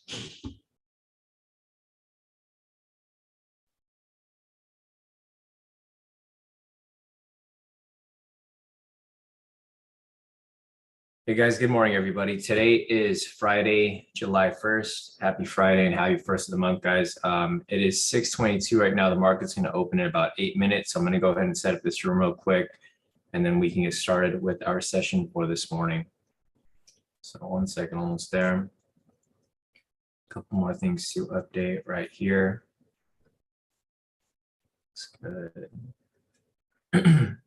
Hey guys, good morning, everybody. Today is Friday, July 1st. Happy Friday and happy first of the month, guys. It is 6:22 right now. The market's going to open in about 8 minutes. So I'm going to go ahead and set up this room real quick, and then we can get started with our session for this morning. So 1 second, almost there. A couple more things to update right here. That's good. A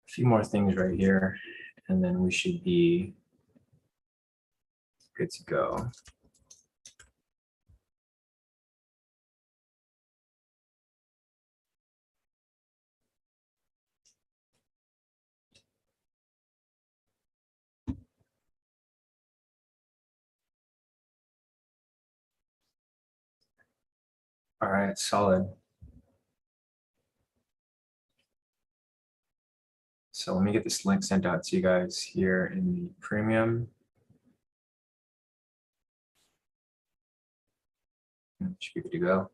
few more things right here, and then we should be good to go. All right, solid. So let me get this link sent out to you guys here in the premium. Should be good to go.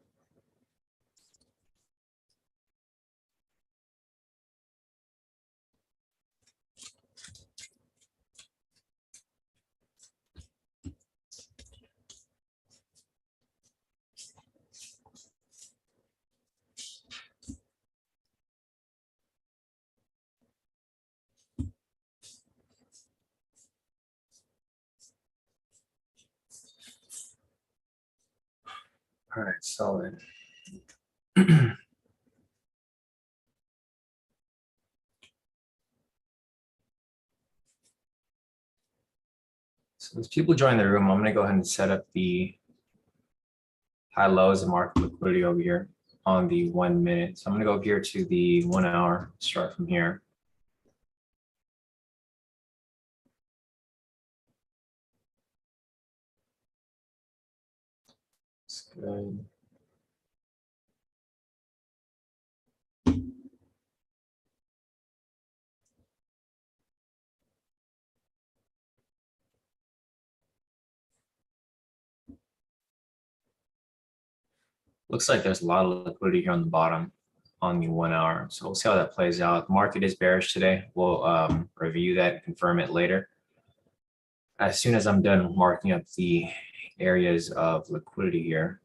All right, solid. So as people join the room, I'm going to go ahead and set up the high lows and market liquidity over here on the 1 minute. So I'm going to go here to the 1 hour, start from here. That's good. Looks like there's a lot of liquidity here on the bottom on the 1 hour. So we'll see how that plays out. The market is bearish today. We'll review that and confirm it later. As soon as I'm done marking up the areas of liquidity here.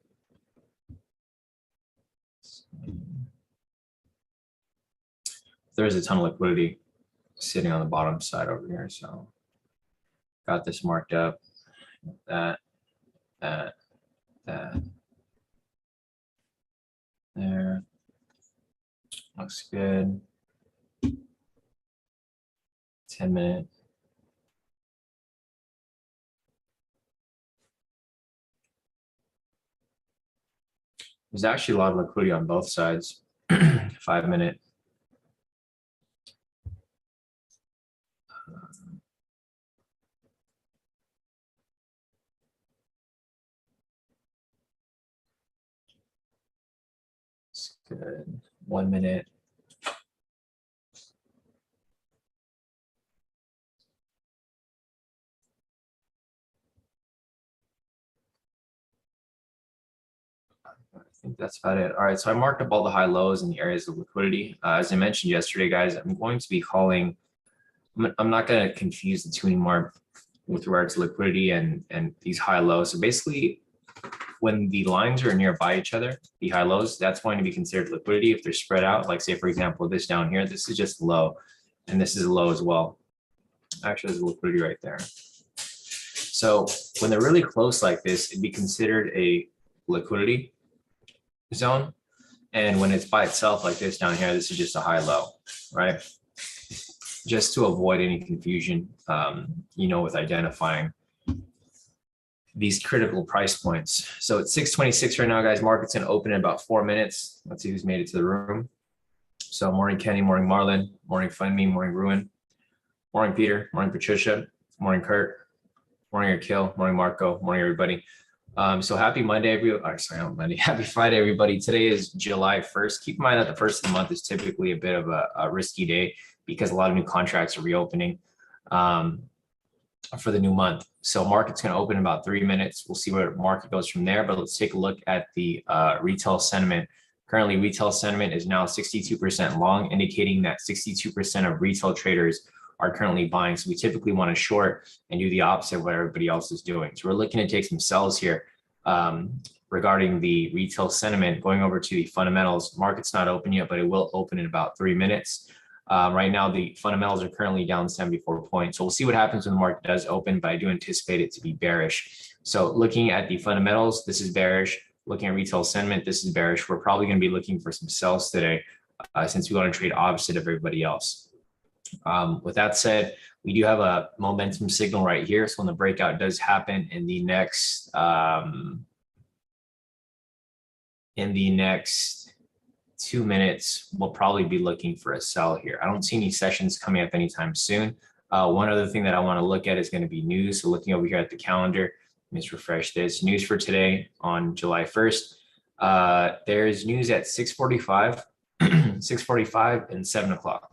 There's a ton of liquidity sitting on the bottom side over here. So got this marked up, that. There. Looks good. 10 minute. There's actually a lot of liquidity on both sides. 5 minute. It's good. 1 minute. I think that's about it. All right, so I marked up all the high lows and the areas of liquidity. As I mentioned yesterday, guys, I'm going to be calling. I'm not going to confuse the two anymore with regards to liquidity and these high lows. So basically, when the lines are nearby each other, the high lows, that's going to be considered liquidity. If they're spread out, like say, for example, this down here, this is just low, and this is a low as well. Actually, there's liquidity right there. So when they're really close like this, it'd be considered a liquidity zone. And when it's by itself like this down here, this is just a high low, right? Just to avoid any confusion, with identifying these critical price points. So it's 6:26 right now, guys. Market's gonna open in about 4 minutes. Let's see who's made it to the room. So morning, Kenny, morning, Marlon, morning, Funmi, morning, Ruin, morning, Peter, morning, Patricia, morning, Kurt, morning, Akil, morning, Marco, morning, everybody. So happy Monday, everybody. Sorry, not Monday. Happy Friday, everybody. Today is July 1st. Keep in mind that the first of the month is typically a bit of a risky day because a lot of new contracts are reopening. for the new month. So market's going to open in about 3 minutes. We'll see where the market goes from there. But let's take a look at the retail sentiment. Currently, retail sentiment is now 62% long, indicating that 62% of retail traders are currently buying. So we typically want to short and do the opposite of what everybody else is doing. So we're looking to take some sells here regarding the retail sentiment. Going over to the fundamentals, market's not open yet, but it will open in about 3 minutes. Right now, the fundamentals are currently down 74 points. So we'll see what happens when the market does open, but I do anticipate it to be bearish. So looking at the fundamentals, this is bearish. Looking at retail sentiment, this is bearish. We're probably going to be looking for some sells today since we want to trade opposite of everybody else. With that said, we do have a momentum signal right here. So when the breakout does happen in the next 2 minutes, we'll probably be looking for a sell here. I don't see any sessions coming up anytime soon. One other thing that I want to look at is going to be news. So looking over here at the calendar, let me just refresh this. News for today on July 1st. There's news at 6:45, 6:45 and 7 o'clock.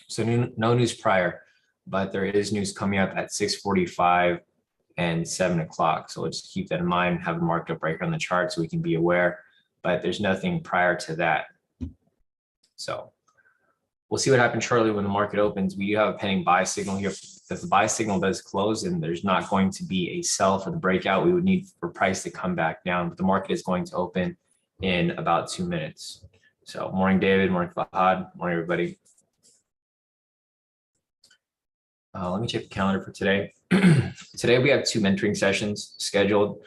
So no news prior, but there is news coming up at 6:45 and 7 o'clock. So let's keep that in mind, have it marked up right here on the chart so we can be aware, but there's nothing prior to that. So we'll see what happens shortly when the market opens. We do have a pending buy signal here. If the buy signal does close and there's not going to be a sell for the breakout, we would need for price to come back down, but the market is going to open in about 2 minutes. So morning, David, morning, Fahad, morning, everybody. Let me check the calendar for today. Today we have 2 mentoring sessions scheduled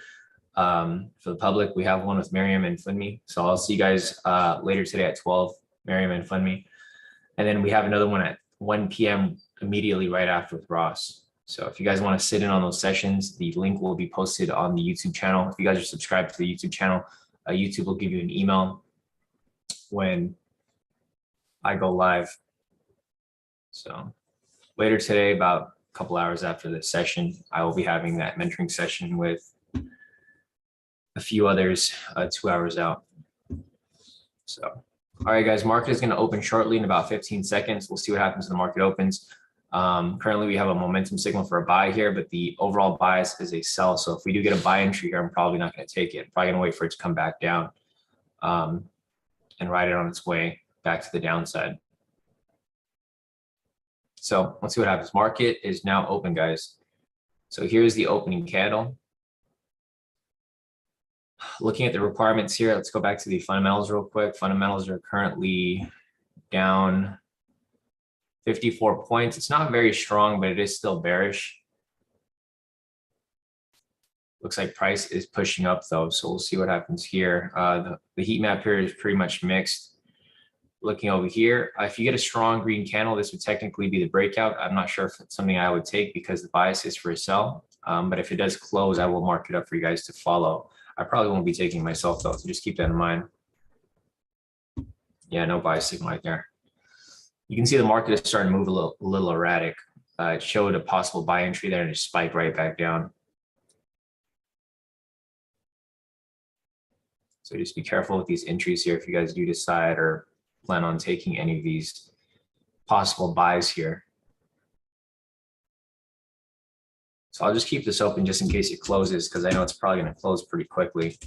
for the public. We have one with Miriam and Funmi. So I'll see you guys later today at 12, Miriam and Funmi. And then we have another one at 1 p.m. immediately right after with Ross. So if you guys want to sit in on those sessions, the link will be posted on the YouTube channel. If you guys are subscribed to the YouTube channel, YouTube will give you an email when I go live. So later today, about a couple hours after this session, I will be having that mentoring session with a few others 2 hours out. So, all right, guys, market is going to open shortly in about 15 seconds. We'll see what happens when the market opens. Currently, we have a momentum signal for a buy here, but the overall bias is a sell. So if we do get a buy entry here, I'm probably not going to take it. I'm probably going to wait for it to come back down and ride it on its way back to the downside. So let's see what happens. Market is now open, guys. So here's the opening candle. Looking at the requirements here, let's go back to the fundamentals real quick. Fundamentals are currently down 54 points. It's not very strong, but it is still bearish. Looks like price is pushing up though, so we'll see what happens here. The heat map here is pretty much mixed. Looking over here, if you get a strong green candle, this would technically be the breakout. I'm not sure if it's something I would take because the bias is for a sell. But if it does close, I will mark it up for you guys to follow. I probably won't be taking myself though, so just keep that in mind. Yeah, no buy signal right there. You can see the market is starting to move a little erratic. It showed a possible buy entry there and it spiked right back down. So just be careful with these entries here if you guys do decide or plan on taking any of these possible buys here. So I'll just keep this open just in case it closes because I know it's probably going to close pretty quickly.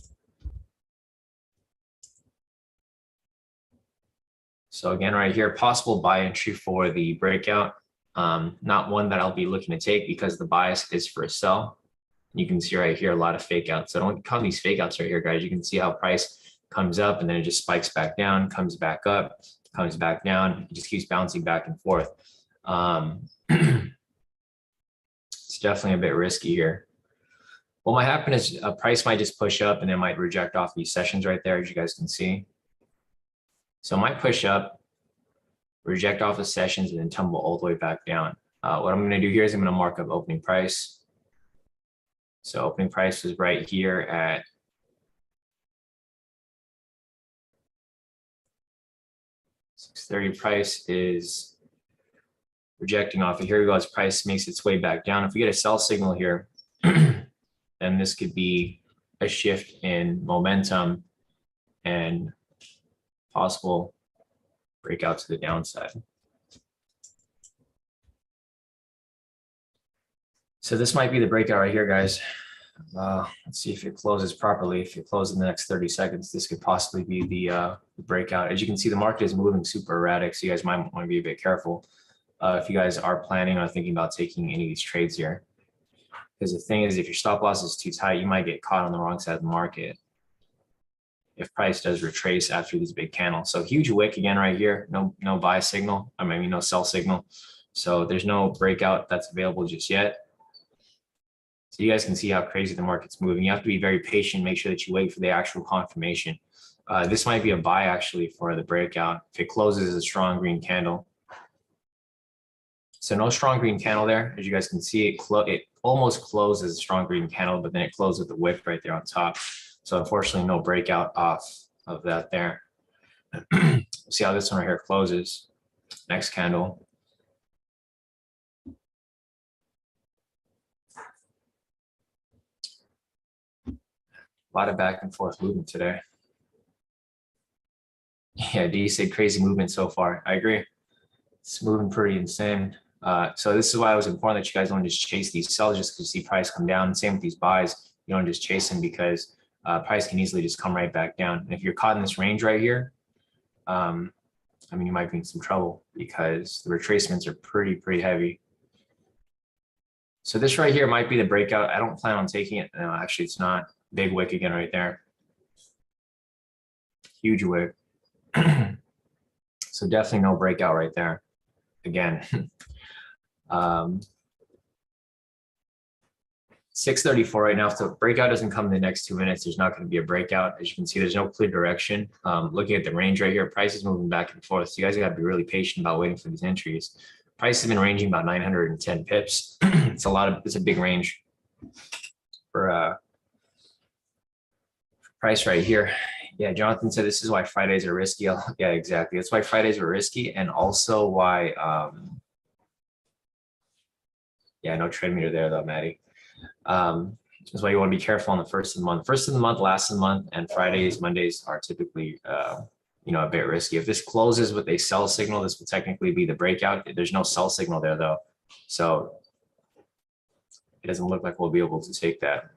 So again, right here, possible buy entry for the breakout. Not one that I'll be looking to take because the bias is for a sell. You can see right here a lot of fake outs. So don't count these fake outs right here, guys. You can see how price comes up and then it just spikes back down, comes back up, comes back down. It just keeps bouncing back and forth. It's definitely a bit risky here. What might happen is a price might just push up and it might reject off these sessions right there, as you guys can see. So it might push up, reject off the sessions, and then tumble all the way back down. What I'm going to do here is I'm going to mark up opening price. So opening price is right here at $630. Price is rejecting off. And here we go as price makes its way back down. If we get a sell signal here, then this could be a shift in momentum and possible breakout to the downside. So this might be the breakout right here, guys. Let's see if it closes properly. If it closes in the next 30 seconds, this could possibly be the breakout. As you can see, the market is moving super erratic, so you guys might want to be a bit careful if you guys are planning or thinking about taking any of these trades here. Because the thing is, if your stop loss is too tight, you might get caught on the wrong side of the market if price does retrace after these big candles. So huge wick again right here. No buy signal. I mean, no sell signal. So there's no breakout that's available just yet. So you guys can see how crazy the market's moving. You have to be very patient. Make sure that you wait for the actual confirmation. This might be a buy actually for the breakout. If it closes as a strong green candle. So no strong green candle there. As you guys can see, it almost closed as a strong green candle, but then it closed with the wick right there on top. So unfortunately, no breakout off of that there. See how this one right here closes. Next candle. A lot of back and forth movement today. Yeah, D said crazy movement so far. I agree. It's moving pretty insane. So this is why I was important that you guys don't just chase these sells just because you see price come down. Same with these buys. You don't just chase them because price can easily just come right back down. And if you're caught in this range right here, I mean, you might be in some trouble because the retracements are pretty heavy. So this right here might be the breakout. I don't plan on taking it. No, actually, it's not. Big wick again right there. Huge wick. So definitely no breakout right there. Again. 6:34 right now. If the breakout doesn't come in the next 2 minutes, there's not going to be a breakout. As you can see, there's no clear direction. Looking at the range right here, price is moving back and forth. So you guys got to be really patient about waiting for these entries. Price has been ranging about 910 pips. It's a big range for price right here. Yeah, Jonathan said this is why Fridays are risky. Yeah, exactly. That's why Fridays are risky, and also why yeah, no trend meter there though, Maddie. That's why you want to be careful on the first of the month. First of the month, last of the month, and Fridays, Mondays are typically a bit risky. If this closes with a sell signal, this will technically be the breakout. There's no sell signal there though, so it doesn't look like we'll be able to take that.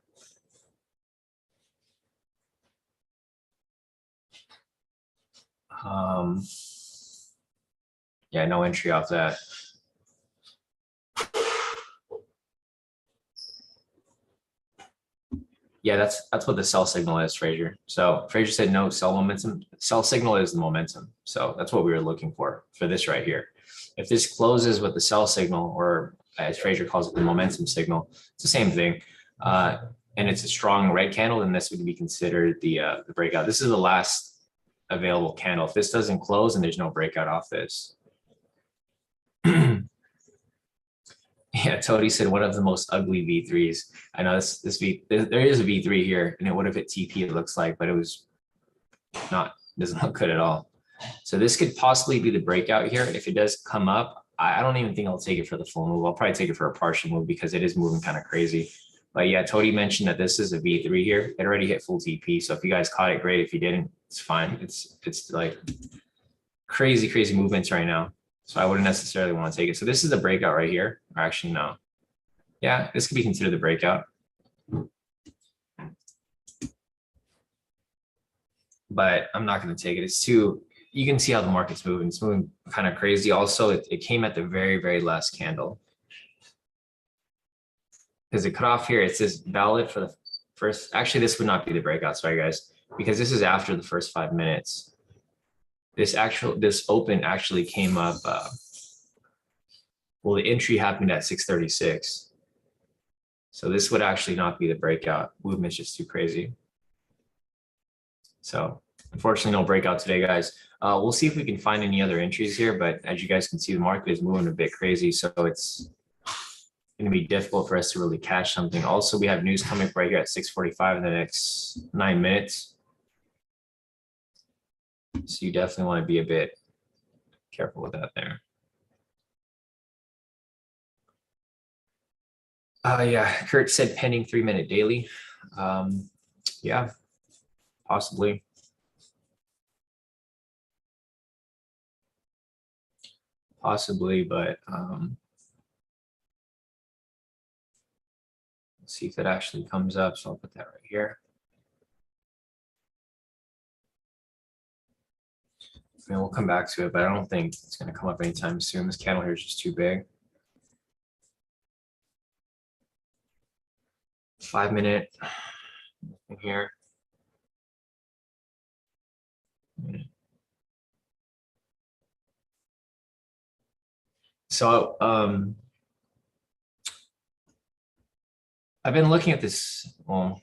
Yeah, no entry off that. Yeah, that's what the sell signal is, Fraser. So Fraser said no sell momentum. Sell signal is the momentum. So that's what we were looking for this right here. If this closes with the sell signal, or as Fraser calls it, the momentum signal, it's the same thing. And it's a strong red candle, then this would be considered the breakout. This is the last available candle. If this doesn't close and there's no breakout off this. Yeah, Tody said one of the most ugly V3s. I know there is a V3 here, and it would have hit TP, it looks like, but it was not, doesn't look good at all. So this could possibly be the breakout here. If it does come up, I don't even think I'll take it for the full move. I'll probably take it for a partial move because it is moving kind of crazy. But yeah, Tody mentioned that this is a V3 here. It already hit full TP. So if you guys caught it, great. If you didn't, it's fine. It's like crazy movements right now. So I wouldn't necessarily want to take it. So this is the breakout right here. Or actually, no. Yeah, this could be considered the breakout. But I'm not going to take it. It's too, you can see how the market's moving. It's moving kind of crazy. Also, it came at the very last candle. Because it cut off here, it says valid for the first, actually, this would not be the breakout. Sorry, guys, because this is after the first 5 minutes. This open actually came up. Well, the entry happened at 6:36. So this would actually not be the breakout. Movement's just too crazy. So unfortunately, no breakout today, guys. We'll see if we can find any other entries here, but as you guys can see, the market is moving a bit crazy. So it's going to be difficult for us to really catch something. Also, we have news coming right here at 6:45 in the next 9 minutes. So you definitely want to be a bit careful with that there. Yeah, Kurt said pending 3-minute daily. Yeah, possibly. Possibly, but see if it actually comes up. So I'll put that right here. And we'll come back to it, but I don't think it's going to come up anytime soon. This candle here is just too big. 5 minute here. So I've been looking at this. Well,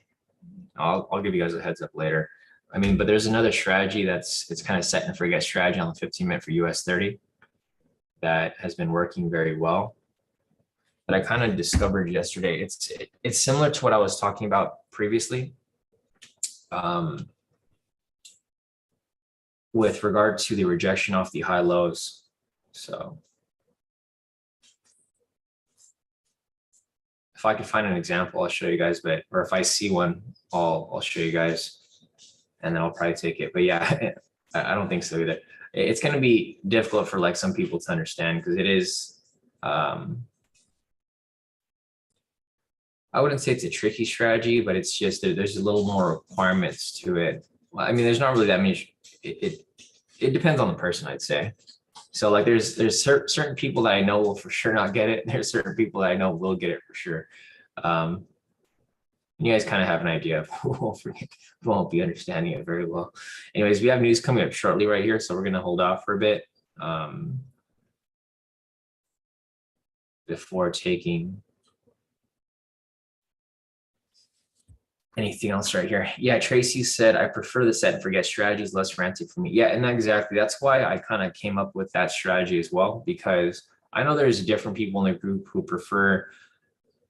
I'll give you guys a heads up later. I mean, but there's another strategy it's kind of set and forget strategy on the 15-minute for US30 that has been working very well. That I kind of discovered yesterday. It's similar to what I was talking about previously. With regard to the rejection off the high lows. So if I could find an example, I'll show you guys, or if I see one, I'll show you guys and then I'll probably take it. But yeah, I don't think so either. It's going to be difficult for like some people to understand because it is, I wouldn't say it's a tricky strategy, but it's just that there's a little more requirements to it. Well, I mean, there's not really that many. It depends on the person, I'd say. So like there's certain people that I know will for sure not get it. There's certain people that I know will get it for sure. You guys kind of have an idea of who won't be understanding it very well. Anyways, we have news coming up shortly right here, so we're going to hold off for a bit before taking anything else right here. Yeah, Tracy said, I prefer the set and forget strategies, less frantic for me. Yeah, and exactly. That's why I kind of came up with that strategy as well, because I know there's different people in the group who prefer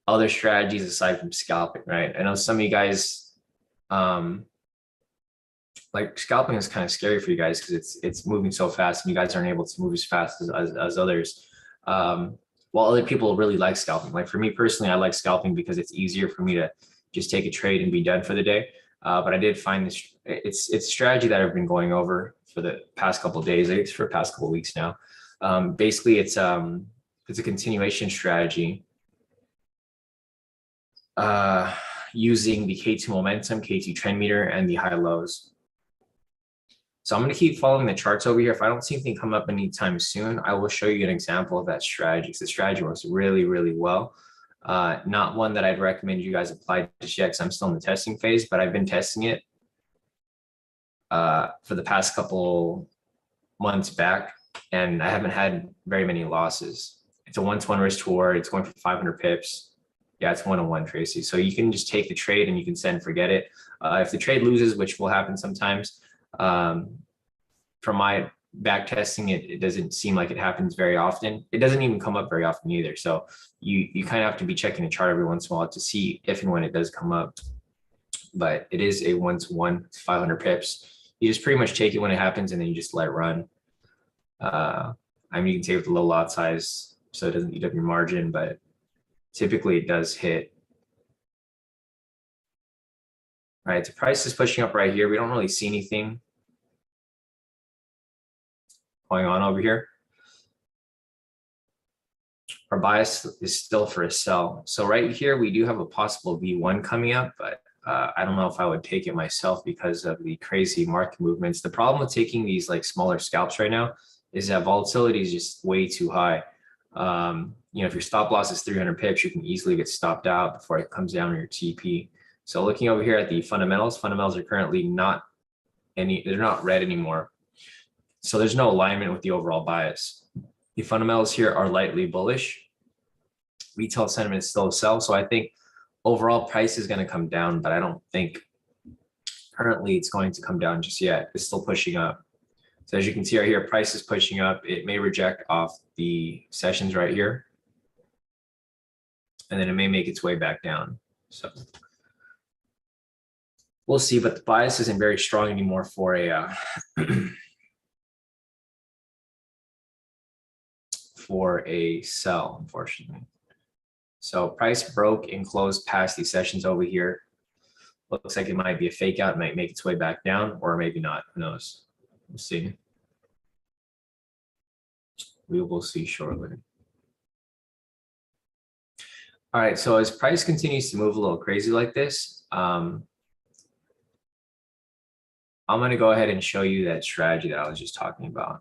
other strategies aside from scalping, right? I know some of you guys, like scalping is kind of scary for you guys because it's moving so fast and you guys aren't able to move as fast as others. While other people really like scalping. Like for me personally, I like scalping because it's easier for me to just take a trade and be done for the day. But I did find this, it's a strategy that I've been going over for the past couple of days, I guess for the past couple of weeks now. Basically, it's a continuation strategy using the K2 momentum, K2 trend meter, and the high lows. So I'm going to keep following the charts over here. If I don't see anything come up anytime soon, I will show you an example of that strategy. The strategy works really, really well. Not one that I'd recommend you guys apply just yet because I'm still in the testing phase, but I've been testing it for the past couple months back, and I haven't had very many losses. It's a 1-to-1 risk to reward. It's going for 500 pips. Yeah, it's 1-on-1, Tracy. So you can just take the trade and you can set and forget it. If the trade loses, which will happen sometimes, from my back testing, it doesn't seem like it happens very often. It doesn't even come up very often either. So you kind of have to be checking the chart every once in a while to see if and when it does come up. But it is a 1-to-1, 500 pips. You just pretty much take it when it happens and then you just let it run. I mean, you can take it with a low lot size so it doesn't eat up your margin, but typically it does hit. All right, the price is pushing up right here. We don't really see anything going on over here. Our bias is still for a sell. So right here, we do have a possible V1 coming up, but I don't know if I would take it myself because of the crazy market movements. The problem with taking these like smaller scalps right now is that volatility is just way too high. You know, if your stop loss is 300 pips, you can easily get stopped out before it comes down on your TP. So looking over here at the fundamentals are currently they're not red anymore. So there's no alignment with the overall bias. The fundamentals here are lightly bullish. Retail sentiment is still a sell. So I think overall price is going to come down, but I don't think currently it's going to come down just yet. It's still pushing up. So as you can see right here, price is pushing up. It may reject off the sessions right here. And then it may make its way back down. So we'll see, but the bias isn't very strong anymore for a for a sell, unfortunately. So price broke and closed past these sessions over here. Looks like it might be a fake out, it might make its way back down, or maybe not. Who knows? We'll see. We will see shortly. All right, so as price continues to move a little crazy like this, I'm going to go ahead and show you that strategy that I was just talking about.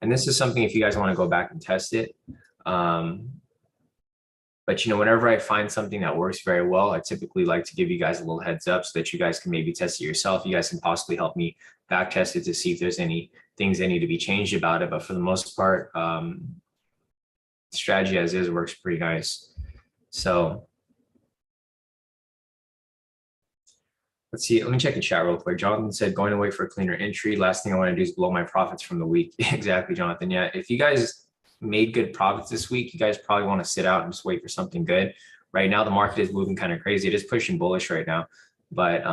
And this is something if you guys want to go back and test it. But whenever I find something that works very well, I typically like to give you guys a little heads up so that you guys can maybe test it yourself. You guys can possibly help me back test it to see if there's any things that need to be changed about it. But for the most part, strategy as is works pretty nice. So let's see. Let me check the chat real quick. Jonathan said going away for a cleaner entry. Last thing I want to do is blow my profits from the week. Exactly, Jonathan. Yeah, if you guys made good profits this week, you guys probably want to sit out and just wait for something good. Right now, the market is moving kind of crazy. It is pushing bullish right now, but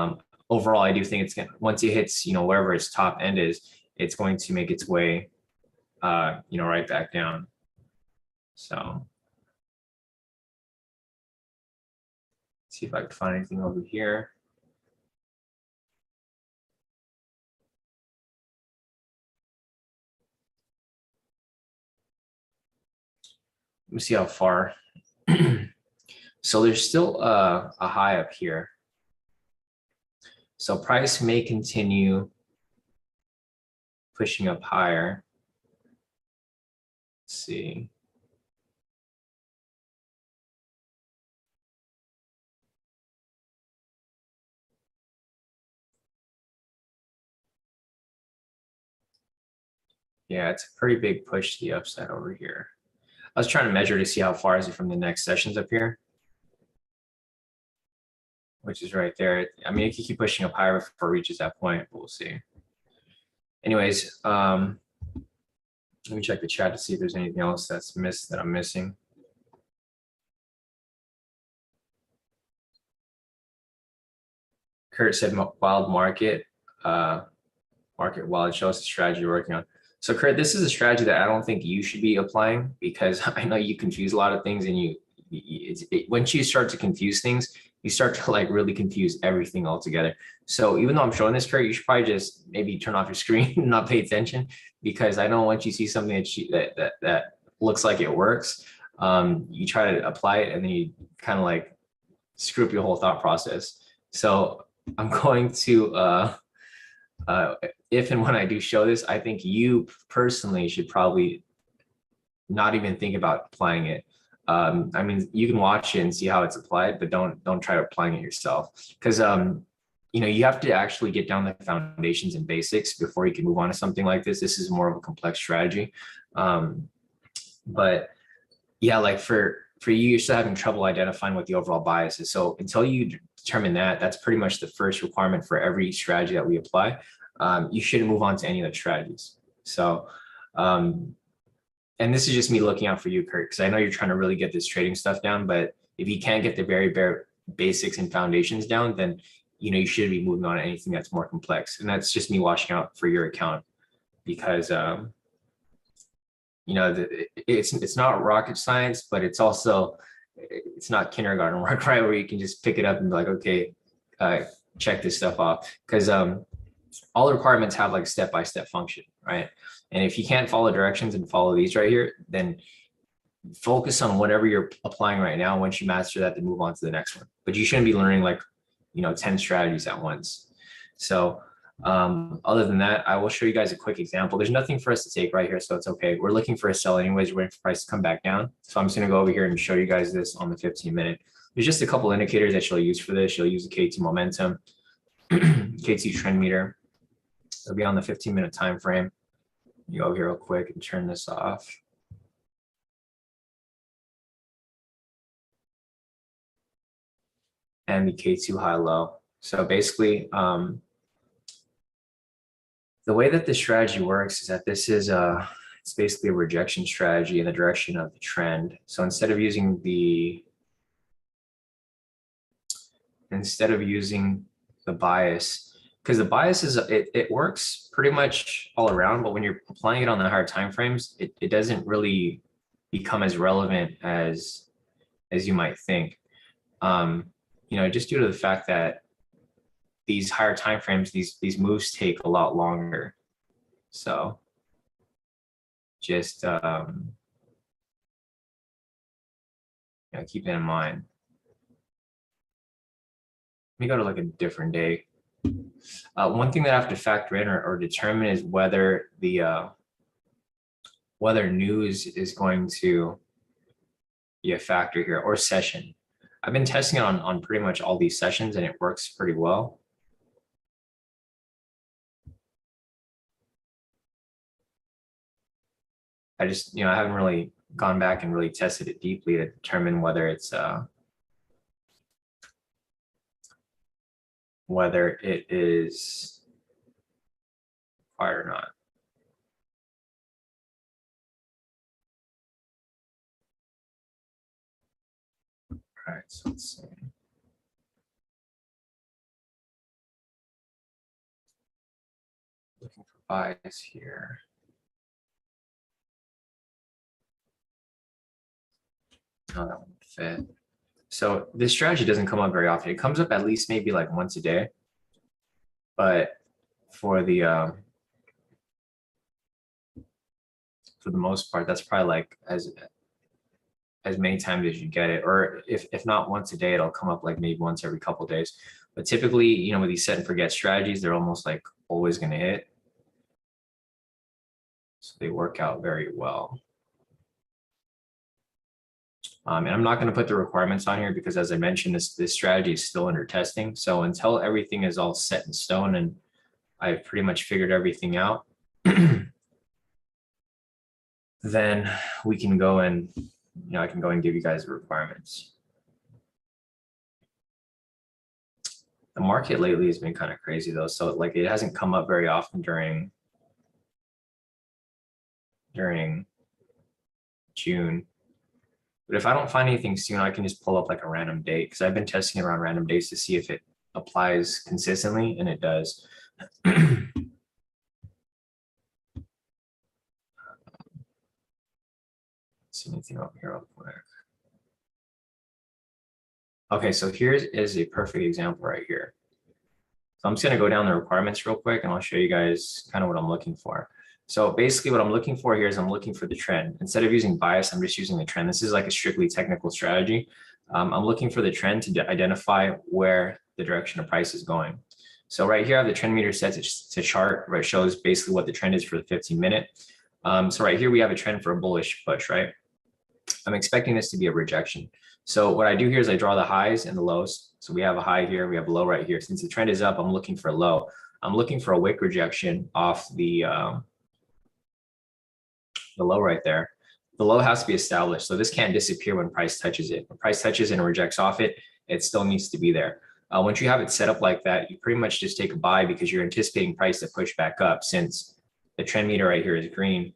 overall, I do think it's gonna once it hits wherever its top end is, it's going to make its way right back down. So see if I can find anything over here. Let me see how far. So there's still a high up here. So price may continue pushing up higher. Let's see. Yeah, it's a pretty big push to the upside over here. I was trying to measure to see how far is it from the next sessions up here, which is right there. I mean, it could keep pushing up higher before it reaches that point, but we'll see. Anyways, let me check the chat to see if there's anything else that's missed that I'm missing. Kurt said wild market, market wild. Show us the strategy you're working on. So Kurt, this is a strategy that I don't think you should be applying because I know you confuse a lot of things, and once you start to confuse things, you start to like really confuse everything altogether. So even though I'm showing this, Kurt, you should probably just maybe turn off your screen and not pay attention, because I know once you see something that looks like it works, you try to apply it and then you kind of like screw up your whole thought process. So I'm going to if and when I do show this, I think you personally should probably not even think about applying it. I mean, you can watch it and see how it's applied, but don't try applying it yourself, because you have to actually get down the foundations and basics before you can move on to something like this. This is more of a complex strategy, but yeah, like for you, you're still having trouble identifying what the overall bias is. So until you determine that, that's pretty much the first requirement for every strategy that we apply. You shouldn't move on to any of the strategies. So, and this is just me looking out for you, Kurt, because I know you're trying to really get this trading stuff down, but if you can't get the very bare basics and foundations down, then you should be moving on to anything that's more complex. And that's just me watching out for your account, because it's not rocket science, but it's also it's not kindergarten work, right? Where you can just pick it up and be like, okay, check this stuff off, because all the requirements have like a step-by-step function, right? And if you can't follow directions and follow these right here, then focus on whatever you're applying right now. Once you master that, then move on to the next one. But you shouldn't be learning like 10 strategies at once. So other than that, I will show you guys a quick example. There's nothing for us to take right here, so it's okay. We're looking for a sell anyways. We're waiting for price to come back down. So I'm just going to go over here and show you guys this on the 15-minute. There's just a couple indicators that you'll use for this. You'll use the K2 momentum, K2 trend meter. It'll be on the 15-minute time frame. You go over here real quick and turn this off. And the K2 high low. So basically, the way that this strategy works is that this is it's basically a rejection strategy in the direction of the trend. So instead of using the bias, because the bias is it works pretty much all around, but when you're applying it on the higher time frames, it doesn't really become as relevant as you might think. Just due to the fact that these higher time frames, these moves take a lot longer. So just keep it in mind. Let me go to like a different day. One thing that I have to factor in or determine is whether the whether news is going to be a factor here, or session. I've been testing it on pretty much all these sessions and it works pretty well. I just, I haven't really gone back and really tested it deeply to determine whether it's whether it is required or not. All right, so let's see. Looking for buys here. No, that won't fit. So this strategy doesn't come up very often. It comes up at least maybe like once a day. But for the most part, that's probably like as many times as you get it, or if not once a day, it'll come up like maybe once every couple of days. But typically, with these set and forget strategies, they're almost like always going to hit. So they work out very well. And I'm not going to put the requirements on here because, as I mentioned, this strategy is still under testing. So until everything is all set in stone and I've pretty much figured everything out, then we can go and, I can go and give you guys the requirements. The market lately has been kind of crazy though. So like it hasn't come up very often during June. But if I don't find anything soon, I can just pull up like a random date because I've been testing around random dates to see if it applies consistently, and it does. See anything over here real quick. Okay, so here is a perfect example right here. So I'm just going to go down the requirements real quick and I'll show you guys kind of what I'm looking for. So basically what I'm looking for here is I'm looking for the trend. Instead of using bias, I'm just using the trend. This is like a strictly technical strategy. I'm looking for the trend to identify where the direction of price is going. So right here, I have the trend meter set to chart, where it shows basically what the trend is for the 15-minute. So right here, we have a trend for a bullish push, right? I'm expecting this to be a rejection. So what I do here is I draw the highs and the lows. So we have a high here, we have a low right here. Since the trend is up, I'm looking for a low. I'm looking for a wick rejection off the low right there. The low has to be established. So this can't disappear when price touches it. When price touches and rejects off it, it still needs to be there. Once you have it set up like that, you pretty much just take a buy because you're anticipating price to push back up since the trend meter right here is green.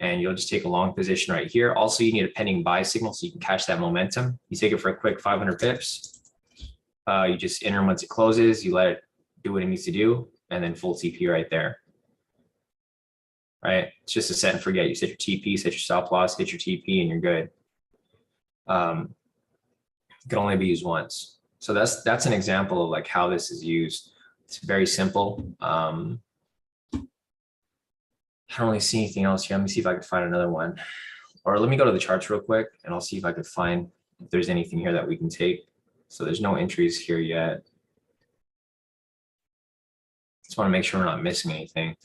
And you'll just take a long position right here. Also, you need a pending buy signal so you can catch that momentum. You take it for a quick 500 pips. You just enter once it closes. You let it do what it needs to do, and then full TP right there. Right? It's just a set and forget. You set your TP, set your stop loss, hit your TP, and you're good. It can only be used once. So that's an example of like how this is used. It's very simple. I don't really see anything else here. Let me see if I can find another one. Or let me go to the charts real quick and I'll see if I could find if there's anything here that we can take. So there's no entries here yet. Just want to make sure we're not missing anything.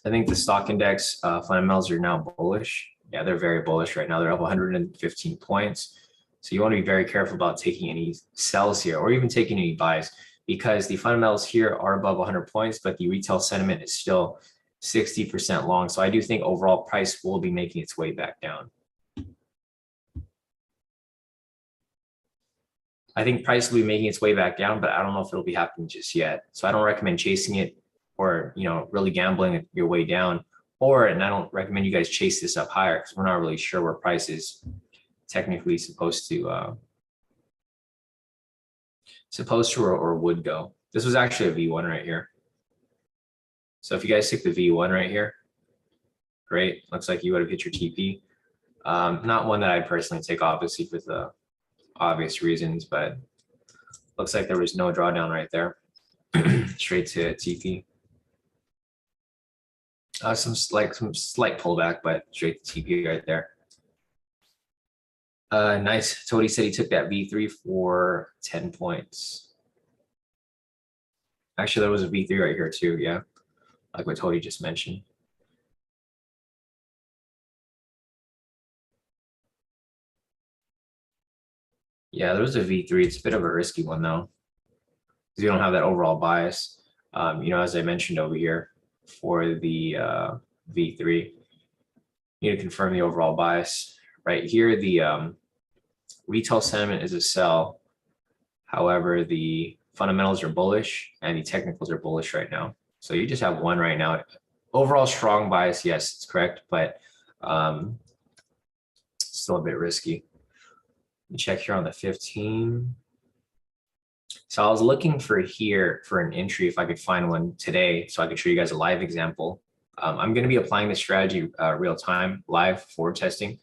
I think the stock index fundamentals are now bullish. Yeah, they're very bullish right now. They're up 115 points. So you want to be very careful about taking any sells here or even taking any buys because the fundamentals here are above 100 points, but the retail sentiment is still 60% long. So I do think overall price will be making its way back down. I think price will be making its way back down, but I don't know if it'll be happening just yet. So I don't recommend chasing it or, really gambling your way down, and I don't recommend you guys chase this up higher because we're not really sure where price is technically supposed to or would go. This was actually a V1 right here. So if you guys take the V1 right here, great. Looks like you would have hit your TP. Not one that I personally take, obviously, for the obvious reasons, but looks like there was no drawdown right there. Straight to TP. Some slight pullback, but straight to TP right there. Nice. Tony said he took that V3 for 10 points. Actually, there was a V3 right here too. Yeah, like what Tony just mentioned. Yeah, there was a V3. It's a bit of a risky one though, because you don't have that overall bias. As I mentioned over here for the V3, you need to confirm the overall bias. Right here, the retail sentiment is a sell. However, the fundamentals are bullish and the technicals are bullish right now. So you just have one right now. Overall strong bias, yes, it's correct, but still a bit risky. Let me check here on the 15. So I was looking for here for an entry if I could find one today so I could show you guys a live example. I'm going to be applying this strategy real time, live forward testing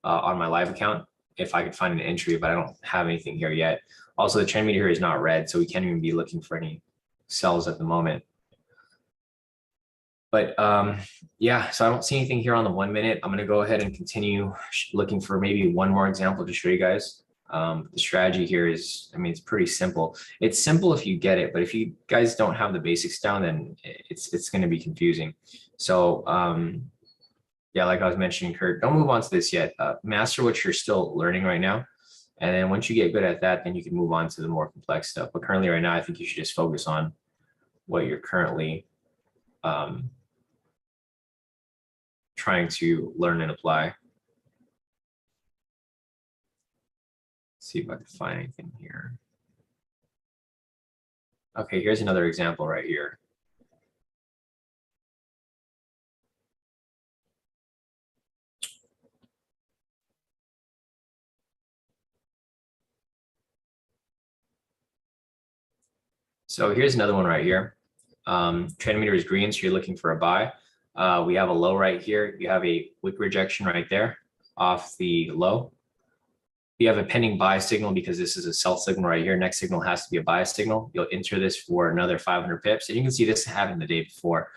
on my live account if I could find an entry, but I don't have anything here yet. Also, the trend meter here is not red, so we can't even be looking for any sells at the moment. But yeah, so I don't see anything here on the 1 minute. I'm going to go ahead and continue looking for maybe one more example to show you guys. The strategy here is, I mean, it's pretty simple. It's simple if you get it, but if you guys don't have the basics down, then it's going to be confusing. So yeah, like I was mentioning, Kurt, don't move on to this yet. Master what you're still learning right now. And then once you get good at that, then you can move on to the more complex stuff. But currently right now, I think you should just focus on what you're currently trying to learn and apply. Let's see if I can find anything here. Okay, here's another example right here. So here's another one right here. Trend meter is green, so you're looking for a buy. We have a low right here. You have a wick rejection right there off the low. You have a pending buy signal because this is a sell signal right here. Next signal has to be a buy signal. You'll enter this for another 500 pips. And you can see this happened the day before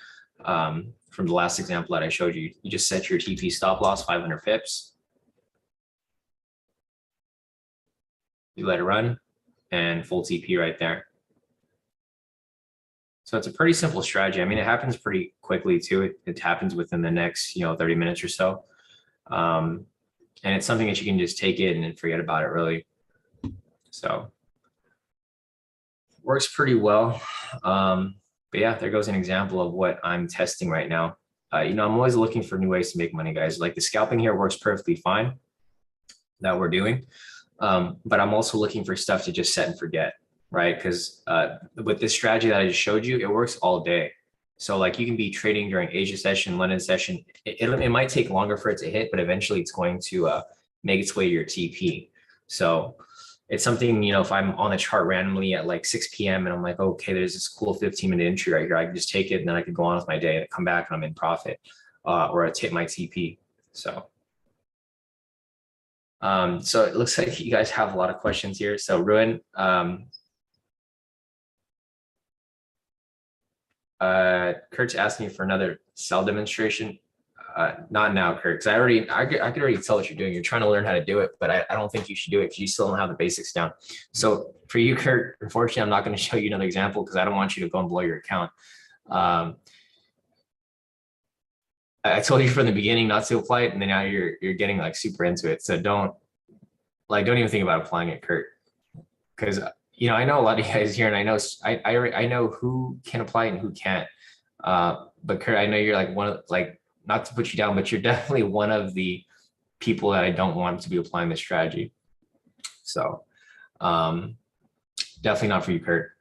from the last example that I showed you. You just set your TP stop loss, 500 pips. You let it run and full TP right there. So it's a pretty simple strategy. I mean, it happens pretty quickly too. It happens within the next, 30 minutes or so. And it's something that you can just take it and then forget about it really. So works pretty well. But yeah, there goes an example of what I'm testing right now. I'm always looking for new ways to make money, guys. Like the scalping here works perfectly fine that we're doing. But I'm also looking for stuff to just set and forget. Right? Because with this strategy that I just showed you, it works all day. So like you can be trading during Asia session, London session. It might take longer for it to hit, but eventually it's going to make its way to your TP. So it's something, if I'm on the chart randomly at like 6 p.m. and I'm like, okay, there's this cool 15-minute entry right here. I can just take it and then I could go on with my day and come back and I'm in profit or I take my TP. So it looks like you guys have a lot of questions here. So Ruin, Kurt's asking for another sell demonstration. Not now, Kurt, because I could already tell what you're doing. You're trying to learn how to do it, but I don't think you should do it because you still don't have the basics down. So for you, Kurt, unfortunately, I'm not going to show you another example because I don't want you to go and blow your account. I told you from the beginning not to apply it, and then now you're getting like super into it. So don't even think about applying it, Kurt, because I know a lot of you guys here, and I know who can apply it and who can't. But Kurt, I know you're like one of not to put you down, but you're definitely one of the people that I don't want to be applying this strategy. So definitely not for you, Kurt.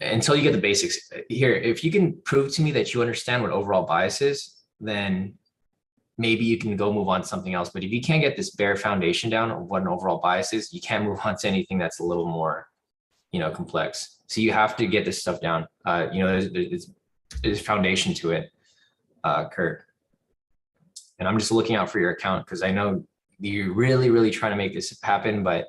Until you get the basics here, if you can prove to me that you understand what overall bias is, then maybe you can go move on to something else. But if you can't get this bare foundation down of what an overall bias is, you can't move on to anything that's a little more, complex. So you have to get this stuff down. There's foundation to it, Kurt. And I'm just looking out for your account because I know you're really, really trying to make this happen. But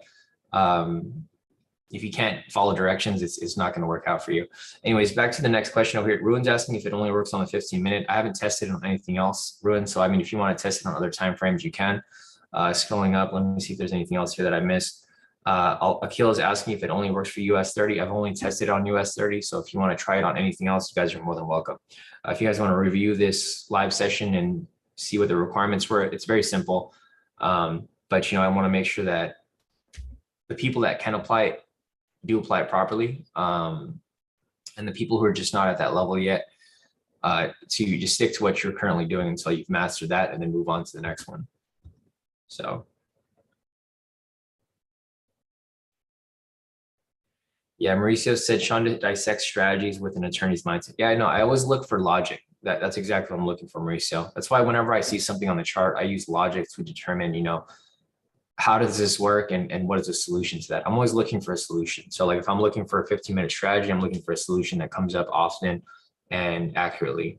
if you can't follow directions, it's not going to work out for you. Anyways, back to the next question over here. Ruin's asking if it only works on the 15-minute. I haven't tested it on anything else, Ruin. So I mean, if you want to test it on other time frames, you can. Scrolling up, let me see if there's anything else here that I missed. Akil is asking if it only works for US30. I've only tested it on US30, so if you want to try it on anything else, you guys are more than welcome. If you guys want to review this live session and see what the requirements were, it's very simple. But I want to make sure that the people that can apply it do apply it properly. And the people who are just not at that level yet, to just stick to what you're currently doing until you've mastered that and then move on to the next one. So. Yeah, Mauricio said Sean dissects strategies with an attorney's mindset. Yeah, I know. I always look for logic. That's exactly what I'm looking for, Mauricio. That's why whenever I see something on the chart, I use logic to determine, how does this work and what is the solution to that? I'm always looking for a solution. So like if I'm looking for a 15-minute strategy, I'm looking for a solution that comes up often and accurately.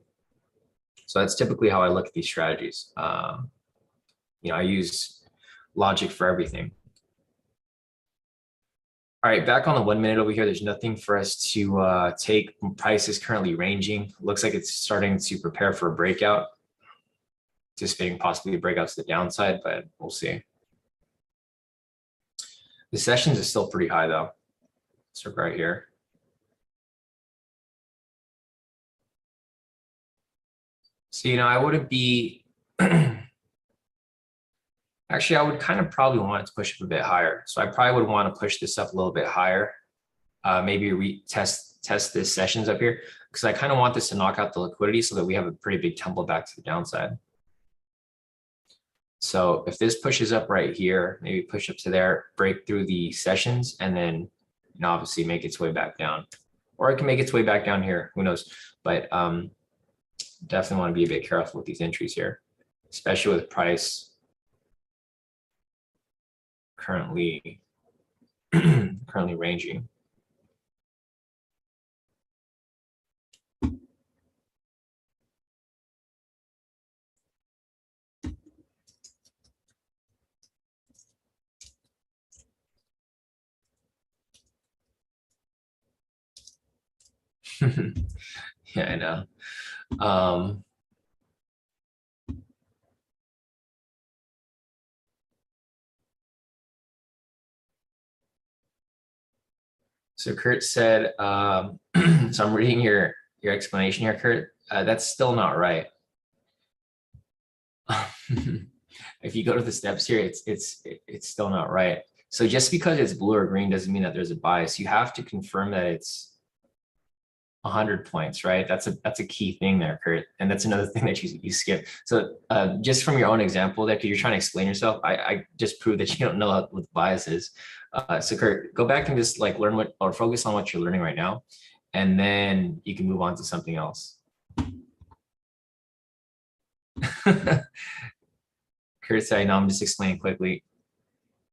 So that's typically how I look at these strategies. I use logic for everything. All right, back on the 1 minute over here, there's nothing for us to take. Price is currently ranging. Looks like it's starting to prepare for a breakout. Anticipating possibly a breakout to the downside, but we'll see. The sessions is still pretty high though. So right here. So, I wouldn't be, actually, I would kind of probably want it to push up a bit higher. So I probably would want to push this up a little bit higher. Maybe test this sessions up here, because I kind of want this to knock out the liquidity so that we have a pretty big tumble back to the downside. So if this pushes up right here, maybe push up to there, break through the sessions, and then obviously make its way back down. Or it can make its way back down here, who knows? But definitely want to be a bit careful with these entries here, especially with price currently ranging. Yeah, I know. So Kurt said, so I'm reading your explanation here, Kurt. That's still not right. If you go to the steps here, it's still not right. So just because it's blue or green doesn't mean that there's a bias. You have to confirm that it's 100 points, right? That's a key thing there, Kurt. And that's another thing that you skip. So just from your own example there, because you're trying to explain yourself, I just proved that you don't know what the bias is. So Kurt, go back and just like learn or focus on what you're learning right now, and then you can move on to something else. Kurt said, I know, I'm just explaining quickly.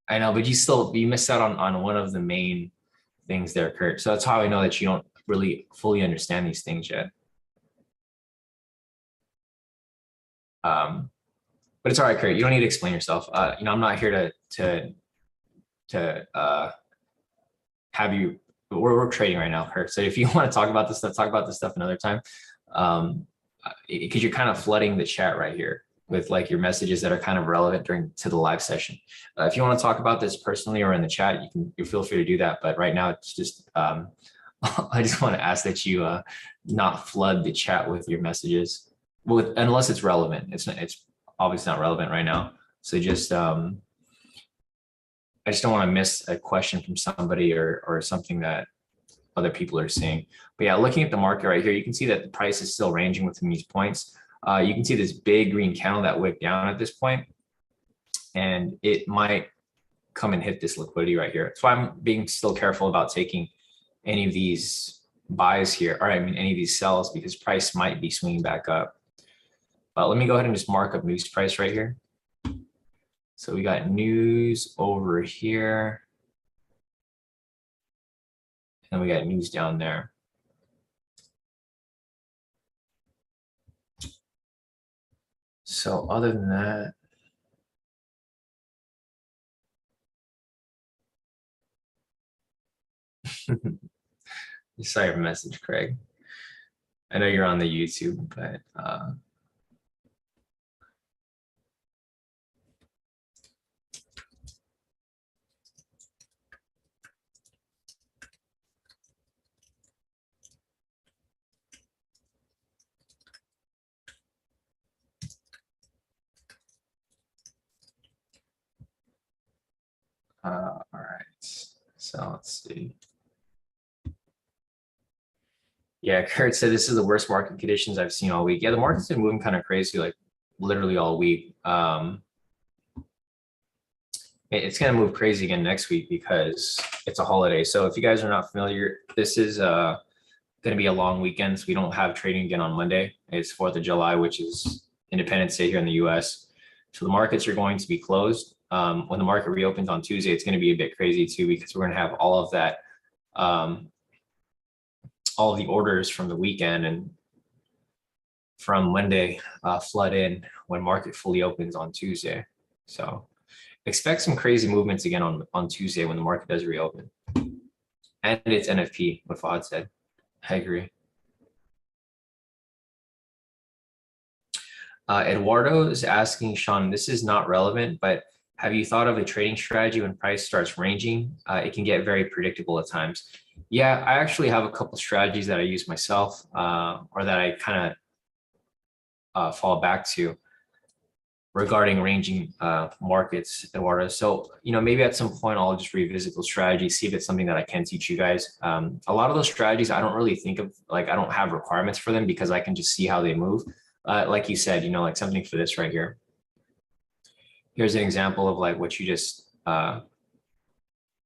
I know, but you missed out on one of the main things there, Kurt. So that's how I know that you don't really fully understand these things yet. But it's all right, Kurt. You don't need to explain yourself. I'm not here to have you. We're trading right now, Kurt. So if you want to talk about this stuff, talk about this stuff another time. Because you're kind of flooding the chat right here with like your messages that are kind of relevant to the live session. If you want to talk about this personally or in the chat, you feel free to do that. But right now, it's just I just want to ask that you not flood the chat with your messages, unless it's relevant. It's obviously not relevant right now. So just I just don't want to miss a question from somebody or something that other people are seeing. But yeah, looking at the market right here, you can see that the price is still ranging within these points. You can see this big green candle that wicked down at this point, and it might come and hit this liquidity right here. So I'm being still careful about taking any of these buys here, or any of these sells, because price might be swinging back up. But let me go ahead and just mark up news price right here. So we got news over here, and we got news down there. So other than that, sorry for message, Craig. I know you're on the YouTube, but All right, so let's see. Yeah, Kurt said this is the worst market conditions I've seen all week. Yeah, the market's been moving kind of crazy, like literally all week. It's going to move crazy again next week because it's a holiday. So if you guys are not familiar, this is going to be a long weekend. So we don't have trading again on Monday. It's 4th of July, which is Independence Day here in the US. So the markets are going to be closed. When the market reopens on Tuesday, it's going to be a bit crazy too, because we're going to have all of that, all of the orders from the weekend and from Monday flood in when market fully opens on Tuesday. So expect some crazy movements again on Tuesday when the market does reopen. And it's NFP, what Fahad said. I agree. Eduardo is asking, Sean, this is not relevant, but have you thought of a trading strategy when price starts ranging? It can get very predictable at times. Yeah, I actually have a couple strategies that I use myself, or that I kind of fall back to regarding ranging markets, Eduardo. So, maybe at some point I'll just revisit those strategies, see if it's something that I can teach you guys. A lot of those strategies, I don't really think of, like, I don't have requirements for them because I can just see how they move. Like you said, like something for this right here. Here's an example of like what you just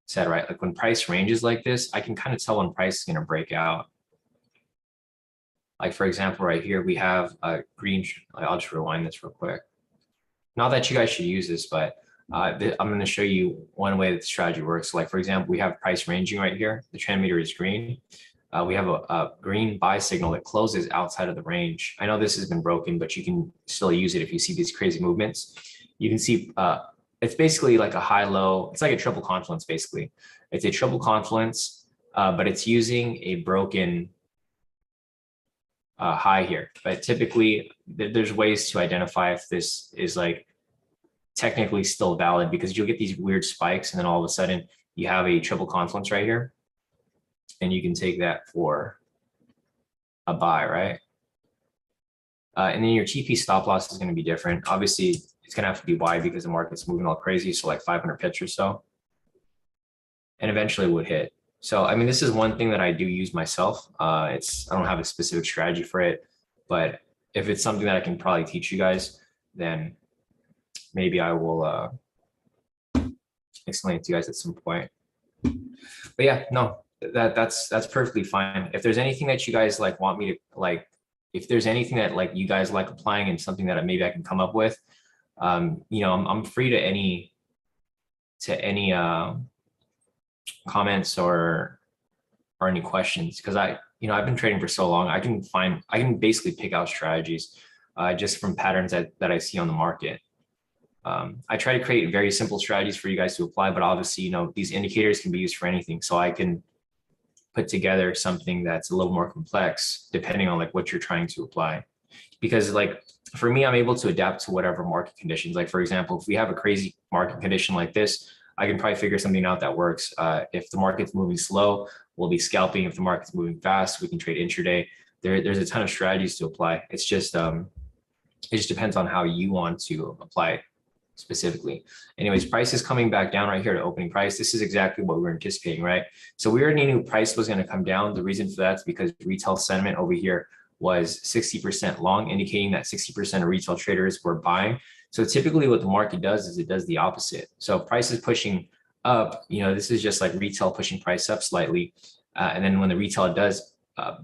said, right? Like when price ranges like this, I can kind of tell when price is going to break out. Like for example, right here, we have a green, I'll just rewind this real quick. Not that you guys should use this, but I'm going to show you one way that the strategy works. Like for example, we have price ranging right here. The trend meter is green. We have a green buy signal that closes outside of the range. I know this has been broken, but you can still use it if you see these crazy movements. You can see it's basically like a high-low. It's like a triple confluence, basically. It's a triple confluence, but it's using a broken high here. But typically, there's ways to identify if this is like technically still valid, because you'll get these weird spikes and then all of a sudden you have a triple confluence right here. And you can take that for a buy, right? And then your TP stop loss is going to be different. Obviously, it's going to have to be wide because the market's moving all crazy. So like 500 pips or so. And eventually it would hit. So, I mean, this is one thing that I do use myself. I don't have a specific strategy for it, but if it's something that I can probably teach you guys, then maybe I will explain it to you guys at some point. But yeah, no, that's perfectly fine. If there's anything that you guys like want me to like, if there's anything that like you guys like applying and something that maybe I can come up with, I'm free to any comments or any questions, because I've been trading for so long. I can basically pick out strategies just from patterns that I see on the market. I try to create very simple strategies for you guys to apply, but obviously, these indicators can be used for anything. So I can put together something that's a little more complex depending on like what you're trying to apply. Because like for me, I'm able to adapt to whatever market conditions. Like for example, if we have a crazy market condition like this, I can probably figure something out that works. If the market's moving slow, we'll be scalping. If the market's moving fast, we can trade intraday. There's a ton of strategies to apply. It's just it just depends on how you want to apply it specifically. Anyways, price is coming back down right here to opening price. This is exactly what we were anticipating, right? So we already knew price was going to come down. The reason for that is because retail sentiment over here was 60% long, indicating that 60% of retail traders were buying. So typically what the market does is it does the opposite. So price is pushing up, this is just like retail pushing price up slightly. And then when the retail does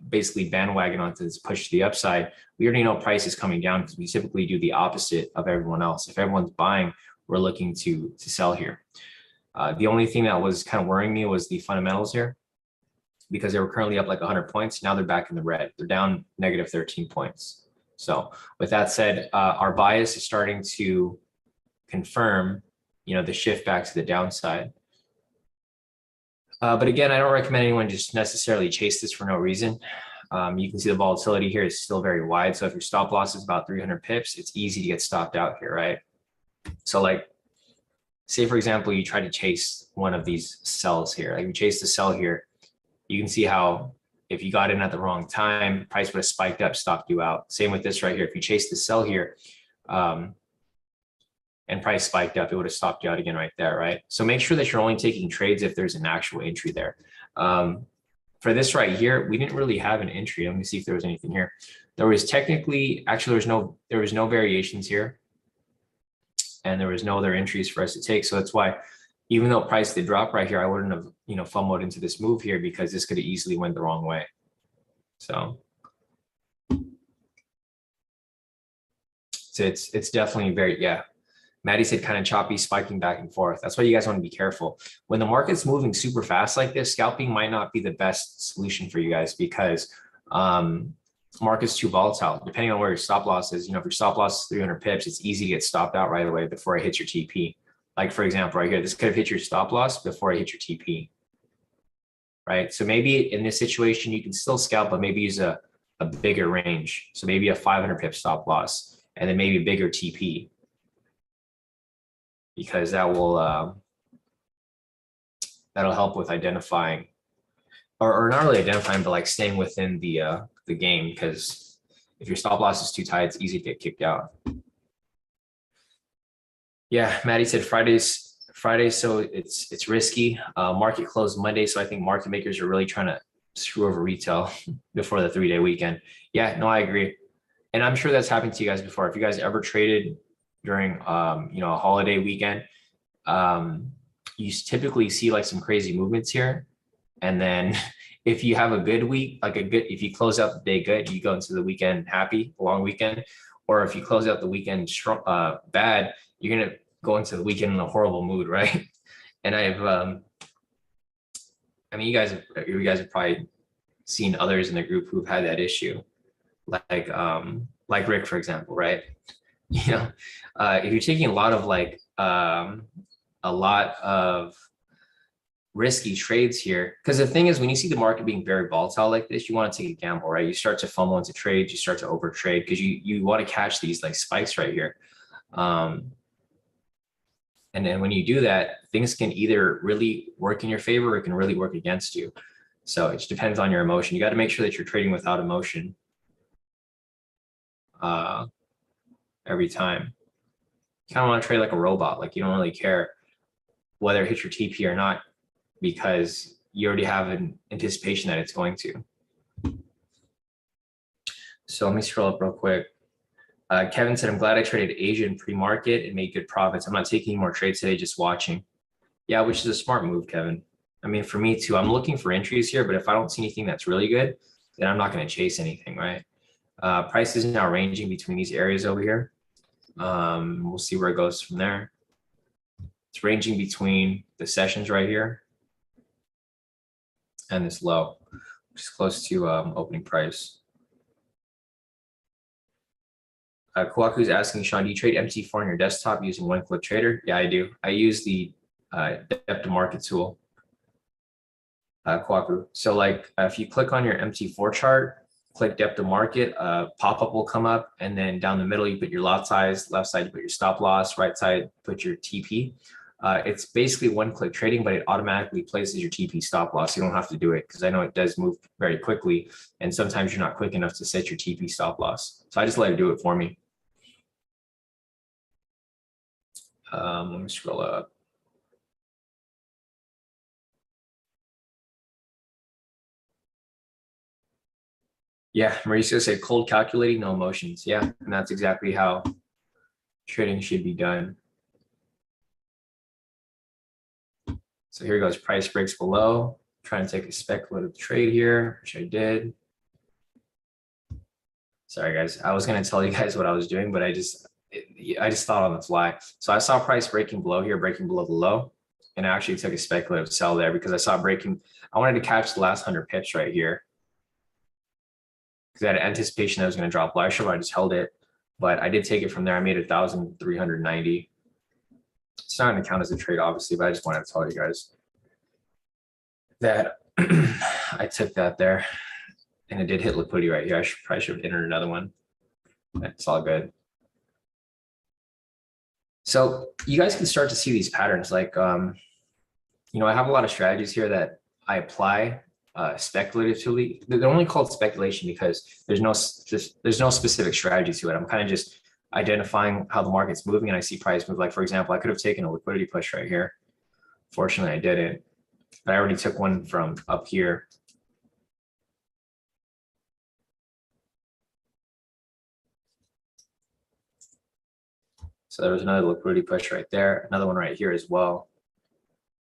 basically bandwagon onto this push to the upside, we already know price is coming down because we typically do the opposite of everyone else. If everyone's buying, we're looking to sell here. The only thing that was kind of worrying me was the fundamentals here, because they were currently up like 100 points. Now they're back in the red. They're down negative 13 points. So with that said, our bias is starting to confirm, the shift back to the downside. But again, I don't recommend anyone just necessarily chase this for no reason. You can see the volatility here is still very wide. So if your stop loss is about 300 pips, it's easy to get stopped out here, right? So like, say for example, you try to chase one of these sells here. Like you chase the sell here, you can see how if you got in at the wrong time, price would have spiked up, stopped you out. Same with this right here. If you chase the sell here, and price spiked up, it would have stopped you out again right there, right? So make sure that you're only taking trades if there's an actual entry there. For this right here, we didn't really have an entry. Let me see if there was anything here. There was technically, actually, there was no variations here, and there was no other entries for us to take. So that's why, even though price did drop right here, I wouldn't have, FOMO'd into this move here because this could have easily went the wrong way. So it's definitely very, yeah. Maddie said kind of choppy, spiking back and forth. That's why you guys want to be careful. When the market's moving super fast like this, scalping might not be the best solution for you guys because market's too volatile. Depending on where your stop loss is, if your stop loss is 300 pips, it's easy to get stopped out right away before it hits your TP. Like for example, right here, this could have hit your stop loss before it hit your TP, right? So maybe in this situation, you can still scalp, but maybe use a bigger range. So maybe a 500 pip stop loss and then maybe a bigger TP, because that will that'll help with identifying, or not really identifying, but like staying within the game. Because if your stop loss is too tight, it's easy to get kicked out. Yeah, Maddie said Friday, so it's risky. Market closed Monday, so I think market makers are really trying to screw over retail before the 3-day weekend. Yeah, no, I agree, and I'm sure that's happened to you guys before. If you guys ever traded during a holiday weekend, you typically see like some crazy movements here, and then if you have a good week, if you close out the day good, you go into the weekend happy, long weekend. Or if you close out the weekend bad, you're gonna go into the weekend in a horrible mood, right? And you guys have probably seen others in the group who've had that issue, like Rick, for example, right? If you're taking a lot of risky trades here, because the thing is, when you see the market being very volatile like this, you want to take a gamble, right? You start to FOMO into trades, you start to overtrade because you want to catch these like spikes right here. And then when you do that, things can either really work in your favor or it can really work against you. So it just depends on your emotion. You got to make sure that you're trading without emotion every time. You kind of want to trade like a robot, like you don't really care whether it hits your TP or not, because you already have an anticipation that it's going to. So let me scroll up real quick. Kevin said, I'm glad I traded Asian pre-market and made good profits. I'm not taking any more trades today, just watching. Yeah, which is a smart move, Kevin. I mean, for me too, I'm looking for entries here, but if I don't see anything that's really good, then I'm not going to chase anything, right? Price is now ranging between these areas over here. We'll see where it goes from there. It's ranging between the sessions right here and this low, which is close to opening price. Kwaku's asking, Sean, do you trade MT4 on your desktop using one-click trader? Yeah, I do. I use the depth of market tool, Kwaku. So if you click on your MT4 chart, click depth of market, pop-up will come up, and then down the middle, you put your lot size, left side, you put your stop loss, right side, put your TP. It's basically one-click trading, but it automatically places your TP stop loss. You don't have to do it because I know it does move very quickly, and sometimes you're not quick enough to set your TP stop loss. So I just let it do it for me. Let me scroll up. Yeah, Mauricio said cold calculating, no emotions. Yeah, and that's exactly how trading should be done. So here goes, price breaks below. Trying to take a speculative trade here, which I did. Sorry guys, I was gonna tell you guys what I was doing, but I just thought on the fly. So I saw price breaking below here, breaking below the low, and I actually took a speculative sell there because I saw breaking. I wanted to catch the last 100 pips right here because I had anticipation that it was going to drop lower. I just held it, but I did take it from there. I made 1,390. It's not going to count as a trade, obviously, but I just wanted to tell you guys that I took that there, and it did hit liquidity right here. I probably should have entered another one. It's all good. So you guys can start to see these patterns. I have a lot of strategies here that I apply speculatively. They're only called speculation because there's no specific strategy to it. I'm kind of just identifying how the market's moving and I see price move. Like for example, I could have taken a liquidity push right here. Fortunately, I didn't, but I already took one from up here. So there was another liquidity push right there, another one right here as well.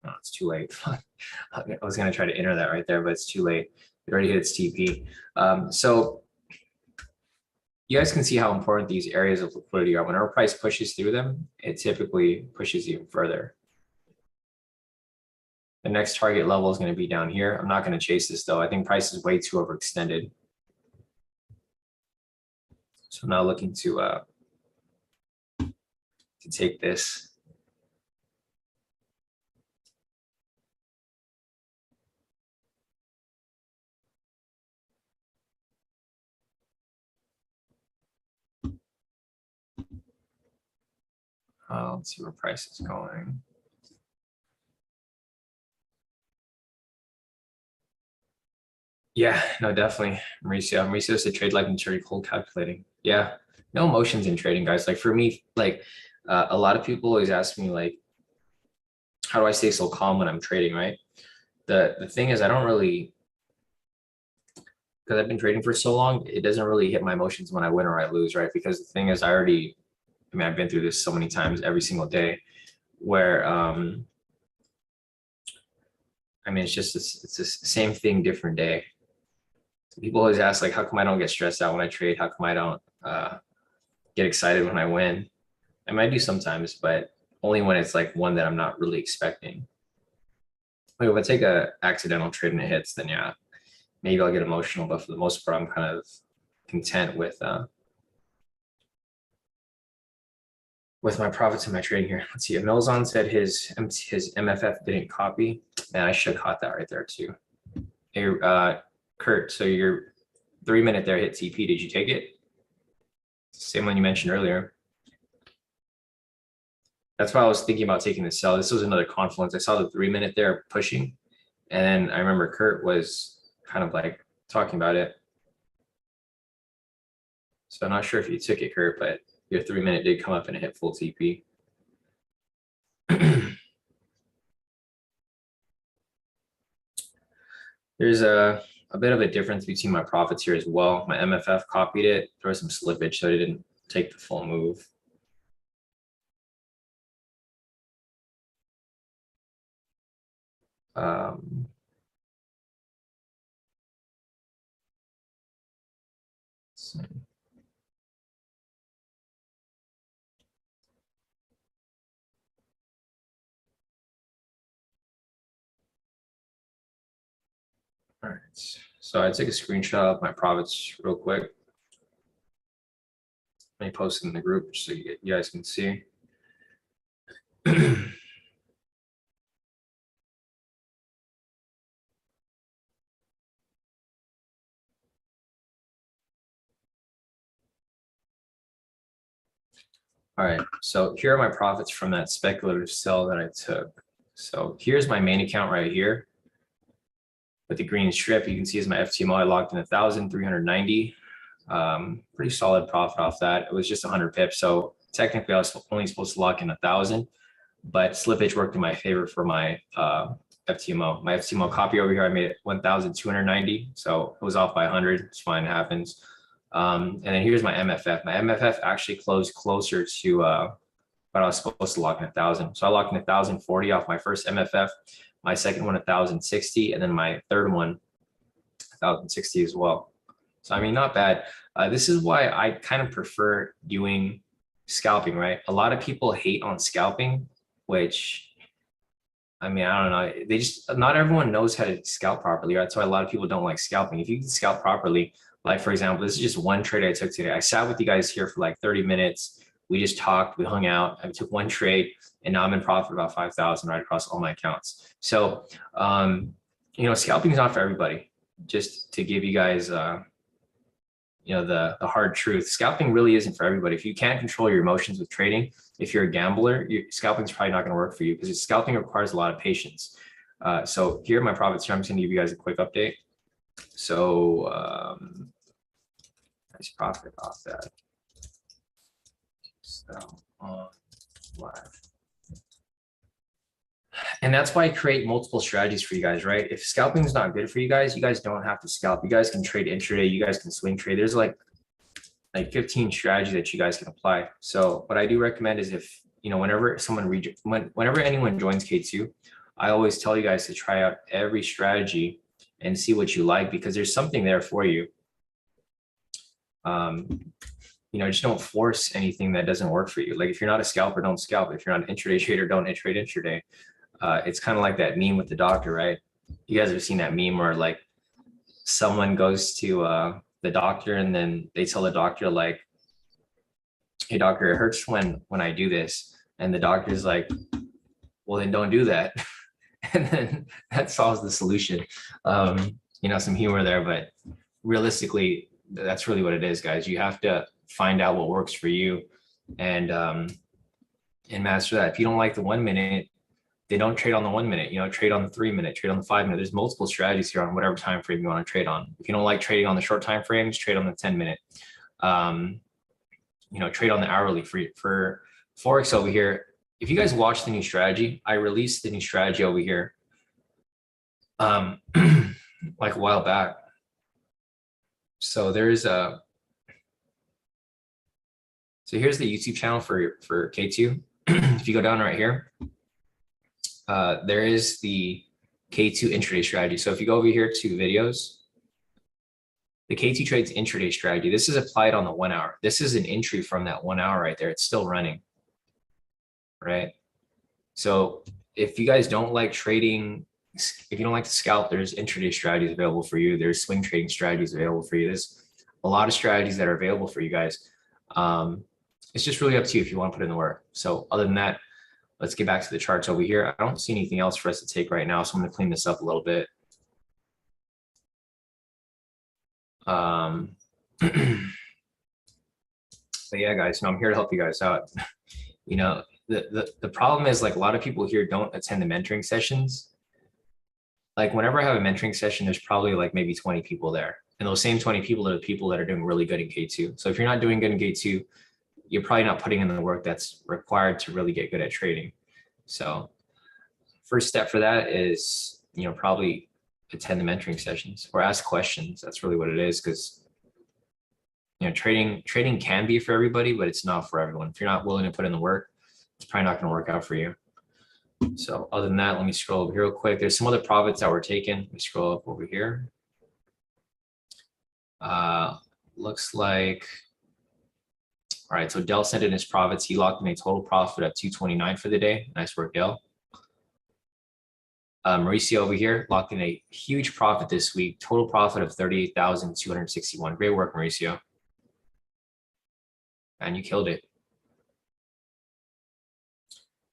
Oh, it's too late. I was going to try to enter that right there, but it's too late. It already hit its TP. So you guys can see how important these areas of liquidity are. Whenever price pushes through them, it typically pushes even further. The next target level is going to be down here. I'm not going to chase this though. I think price is way too overextended. So I'm now looking to take this. Let's see where price is going. Yeah, no, definitely. Mauricio said trade like maturity cold calculating. Yeah, no emotions in trading, guys. Like for me, like a lot of people always ask me like, how do I stay so calm when I'm trading, right? The thing is I don't really, because I've been trading for so long, it doesn't really hit my emotions when I win or I lose, right? Because the thing is I mean, I've been through this so many times every single day where I mean, it's the same thing, different day. People always ask like, how come I don't get stressed out when I trade? How come I don't get excited when I win? I might do sometimes, but only when it's like one that I'm not really expecting. Like if I take a accidental trade and it hits, then yeah, maybe I'll get emotional. But for the most part, I'm kind of content with my profits and my trading here. Let's see. Milzon said his MFF didn't copy, and I should have caught that right there too. Hey, Kurt, so your 3 minute there hit TP. Did you take it? Same one you mentioned earlier. That's why I was thinking about taking the sell. This was another confluence. I saw the 3 minute there pushing. And then I remember Kurt was kind of like talking about it. So I'm not sure if you took it, Kurt, but your 3 minute did come up and it hit full TP. There's a bit of a difference between my profits here as well. My MFF copied it. There was some slippage, so it didn't take the full move. So. All right, so I took a screenshot of my profits real quick. Let me post it in the group so you guys can see. All right, so here are my profits from that speculative sell that I took. So here's my main account right here. With the green strip, you can see is my FTMO. I logged in 1,390. Pretty solid profit off that. It was just 100 pips. So technically I was only supposed to lock in 1,000, but slippage worked in my favor for my FTMO. My FTMO copy over here, I made it 1,290. So it was off by 100. It's fine, it happens. And then here's my MFF. My MFF actually closed closer to what I was supposed to lock in 1,000. So I locked in 1,040 off my first MFF, my second one 1,060, and then my third one 1,060 as well. So I mean, not bad. This is why I kind of prefer doing scalping, right? A lot of people hate on scalping, which I mean, I don't know. They just, not everyone knows how to scalp properly, right? That's why a lot of people don't like scalping. If you can scalp properly, like for example, this is just one trade I took today. I sat with you guys here for like 30 minutes. We just talked, we hung out. I took one trade and now I'm in profit about 5,000 right across all my accounts. So, you know, scalping is not for everybody. Just to give you guys, you know, the hard truth, scalping really isn't for everybody. If you can't control your emotions with trading, if you're a gambler, scalping is probably not going to work for you because scalping requires a lot of patience. So here are my profits here. I'm just going to give you guys a quick update. So nice profit off that. Live. And that's why I create multiple strategies for you guys, right? If scalping is not good for you guys don't have to scalp. You guys can trade intraday, you guys can swing trade. There's like 15 strategies that you guys can apply. So what I do recommend is if, whenever whenever anyone joins K2, I always tell you guys to try out every strategy and see what you like, because there's something there for you. Just don't force anything that doesn't work for you. Like if you're not a scalper, don't scalp. If you're not an intraday trader, don't trade intraday. It's kind of like that meme with the doctor, right? You guys have seen that meme where like someone goes to the doctor and then they tell the doctor like, hey doctor, it hurts when I do this. And the doctor's like, well, then don't do that. And then that solves the solution. Some humor there, but realistically, that's really what it is, guys. You have to find out what works for you and master that. If you don't like the 1 minute, they don't trade on the 1 minute, trade on the 3 minute, trade on the 5 minute. There's multiple strategies here on whatever time frame you want to trade on. If you don't like trading on the short time frames, trade on the 10 minute. Trade on the hourly for forex over here. If you guys watch the new strategy, I released the new strategy over here like a while back. So there's so here's the YouTube channel for K2. If you go down right here, there is the K2 intraday strategy. So if you go over here to videos, the K2 trades intraday strategy. This is applied on the 1 hour. This is an entry from that 1 hour right there. It's still running, right? So if you guys don't like trading, if you don't like to scalp, there's intraday strategies available for you. There's swing trading strategies available for you. There's a lot of strategies that are available for you guys. It's just really up to you if you want to put in the work. So other than that, let's get back to the charts over here. I don't see anything else for us to take right now, so I'm going to clean this up a little bit. But yeah, guys, I'm here to help you guys out. The problem is like a lot of people here don't attend the mentoring sessions. Like whenever I have a mentoring session, there's probably like maybe 20 people there. And those same 20 people are the people that are doing really good in K2. So if you're not doing good in K2, you're probably not putting in the work that's required to really get good at trading. So first step for that is, probably attend the mentoring sessions or ask questions. That's really what it is. Because, trading can be for everybody, but it's not for everyone. If you're not willing to put in the work, it's probably not going to work out for you. So other than that, let me scroll over here real quick. There's some other profits that were taken. Let me scroll up over here. Looks like, all right, so Dell sent in his profits. He locked in a total profit of 229 for the day. Nice work, Dell. Mauricio over here locked in a huge profit this week. Total profit of 38,261. Great work, Mauricio. And you killed it.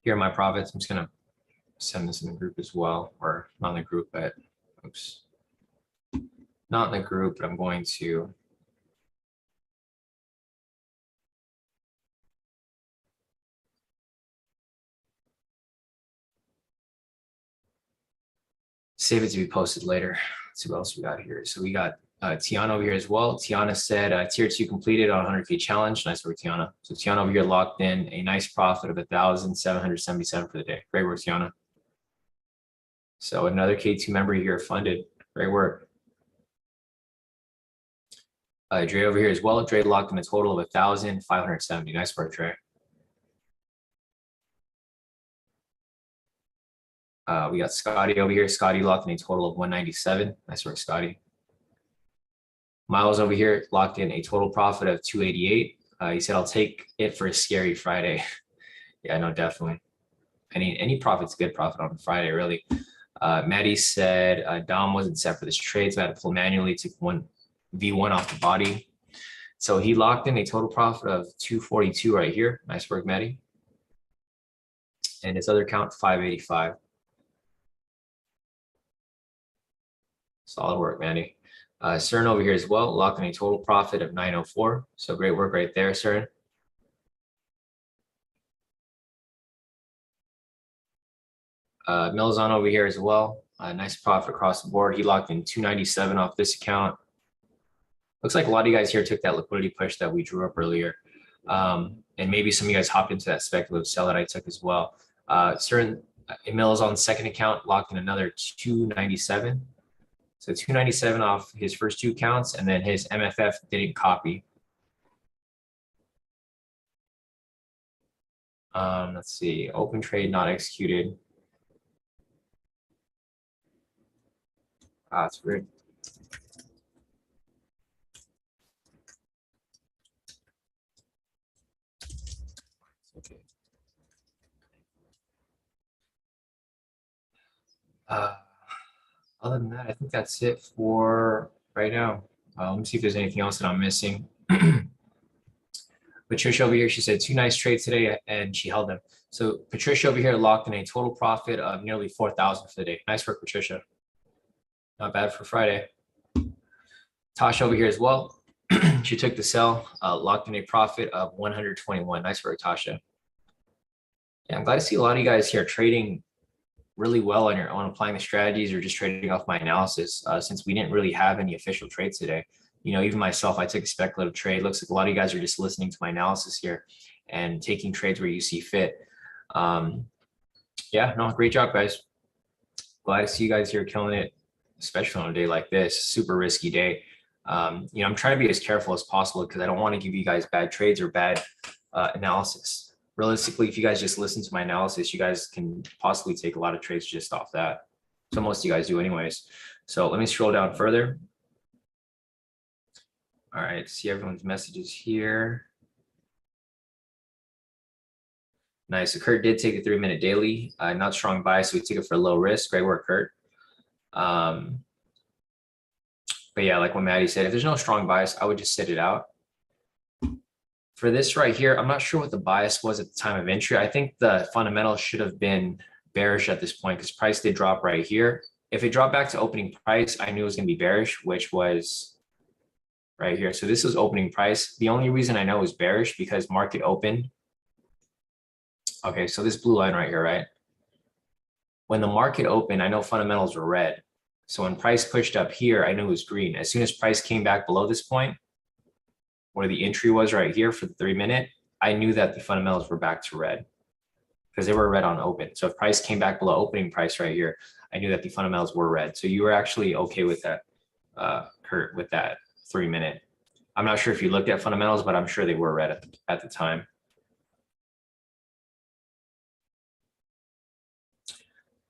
Here are my profits. I'm just going to send this in the group as well, or not in the group, but oops. Not in the group, but I'm going to save it to be posted later. Let's see what else we got here. So we got Tiana over here as well. Tiana said tier 2 completed on 100K challenge. Nice work, Tiana. So Tiana over here locked in a nice profit of 1,777 for the day. Great work, Tiana. So another K2 member here funded. Great work. Dre over here as well. Dre locked in a total of 1,570. Nice work, Dre. We got Scotty over here. Scotty locked in a total of 197. Nice work, Scotty. Miles over here locked in a total profit of 288. He said, I'll take it for a scary Friday. Yeah, no, definitely. Any profit's good profit on Friday, really. Maddie said, Dom wasn't set for this trade, so I had to pull manually, took one V1 off the body. So he locked in a total profit of 242 right here. Nice work, Maddie. And his other count, 585. Solid work, Manny. CERN over here as well, locking a total profit of 904. So great work right there, CERN. Milzon over here as well. Nice profit across the board. He locked in 297 off this account. Looks like a lot of you guys here took that liquidity push that we drew up earlier. And and maybe some of you guys hopped into that speculative sell that I took as well. Emil is on the second account, locked in another 297. So 297 off his first 2 accounts, and then his MFF didn't copy. Let's see, open trade not executed. That's weird. Okay. Other than that, I think that's it for right now. Let me see if there's anything else that I'm missing. Patricia over here, she said 2 nice trades today and she held them. So Patricia over here locked in a total profit of nearly 4,000 for the day. Nice work, Patricia. Not bad for Friday. Tasha over here as well. She took the sell, locked in a profit of 121. Nice work, Tasha. Yeah, I'm glad to see a lot of you guys here trading really well on your own, applying the strategies or just trading off my analysis, since we didn't really have any official trades today. You know, even myself, I took a speculative trade. Looks like a lot of you guys are just listening to my analysis here and taking trades where you see fit. Yeah, no, great job, guys. Glad to see you guys here killing it, especially on a day like this, super risky day. You know, I'm trying to be as careful as possible because I don't want to give you guys bad trades or bad analysis. Realistically, if you guys just listen to my analysis, you guys can possibly take a lot of trades just off that. So most of you guys do anyways. So let me scroll down further. All right, see everyone's messages here. Nice. So Kurt did take a 3-minute daily, not strong buy, so we took it for low risk. Great work, Kurt. But yeah, like what Maddie said, if there's no strong bias, I would just sit it out. For this right here, I'm not sure what the bias was at the time of entry. I think the fundamentals should have been bearish at this point because price did drop right here. If it dropped back to opening price, I knew it was going to be bearish, which was right here. So this was opening price. The only reason I know it was bearish because market opened. Okay, so this blue line right here, right? When the market opened, I know fundamentals were red. So when price pushed up here, I knew it was green. As soon as price came back below this point, where the entry was right here for the 3-minute, I knew that the fundamentals were back to red because they were red on open. So if price came back below opening price right here, I knew that the fundamentals were red. So you were actually okay with that, Kurt, with that 3-minute. I'm not sure if you looked at fundamentals, but I'm sure they were red at the time.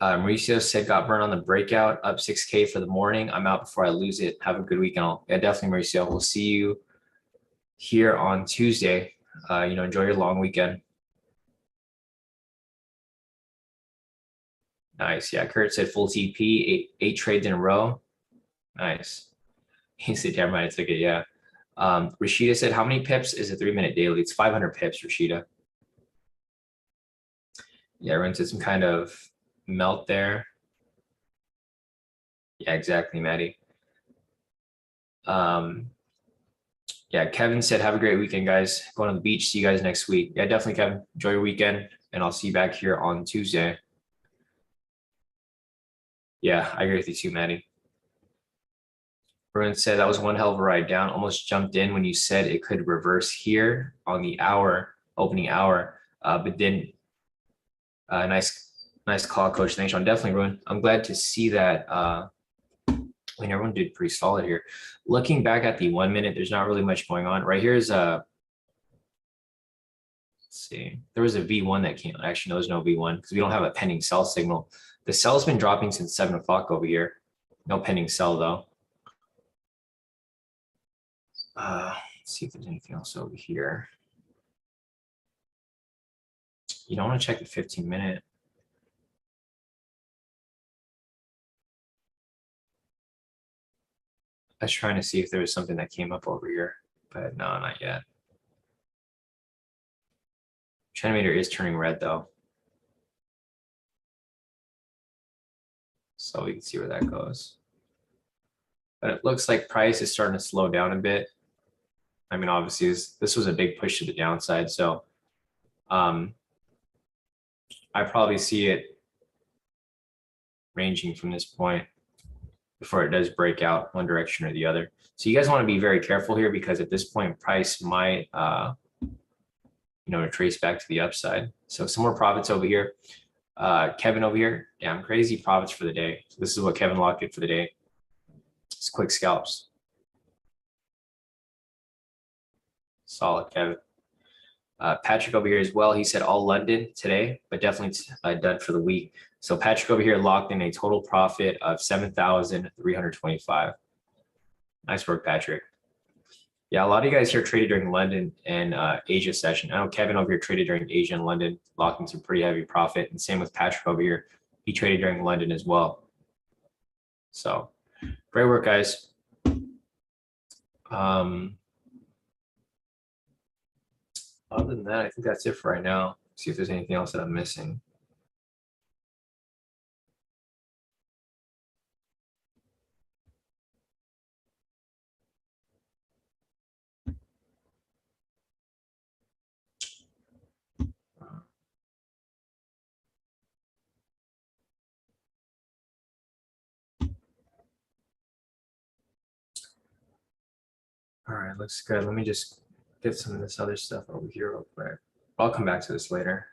Mauricio said got burned on the breakout, up 6K for the morning. I'm out before I lose it. Have a good weekend. Yeah, definitely, Mauricio. We'll see you here on Tuesday. You know, enjoy your long weekend. Nice. Yeah, Kurt said full TP, eight trades in a row. Nice. He said, damn right, I took it. Yeah. Rashida said, how many pips is a 3-minute daily? It's 500 pips, Rashida. Yeah, we're into some kind of melt there. Yeah, exactly, Maddie. Yeah, Kevin said, have a great weekend, guys. Going on the beach. See you guys next week. Yeah, definitely, Kevin. Enjoy your weekend, and I'll see you back here on Tuesday. Yeah, I agree with you too, Maddie. Bruin said that was one hell of a ride down. Almost jumped in when you said it could reverse here on the opening hour, but didn't. Nice call, Coach. Thanks, Sean. Definitely, Bruin. I'm glad to see that. I mean, everyone did pretty solid here. Looking back at the 1-minute, there's not really much going on. Right here's a, let's see, there was a V1 that came. Actually, no, there's no V1 because we don't have a pending sell signal. The sell's been dropping since 7 o'clock over here. No pending sell though. Let's see if there's anything else over here. You don't want to check the 15-minute. I was trying to see if there was something that came up over here, but no, not yet. Trendmeter is turning red though. So we can see where that goes. But it looks like price is starting to slow down a bit. I mean, obviously this was a big push to the downside. So I probably see it ranging from this point before it does break out one direction or the other. So you guys want to be very careful here because at this point price might to trace back to the upside. So some more profits over here. Kevin over here, damn crazy profits for the day. So this is what Kevin locked in for the day. It's quick scalps. Solid, Kevin. Patrick over here as well. He said all London today, but definitely done for the week. So Patrick over here locked in a total profit of 7,325. Nice work, Patrick. Yeah, a lot of you guys here traded during London and Asia session. I know Kevin over here traded during Asia and London, locking some pretty heavy profit. And same with Patrick over here. He traded during London as well. So great work, guys. Other than that, I think that's it for right now. See if there's anything else that I'm missing. All right, looks good. Let me just get some of this other stuff over here real quick. I'll come back to this later.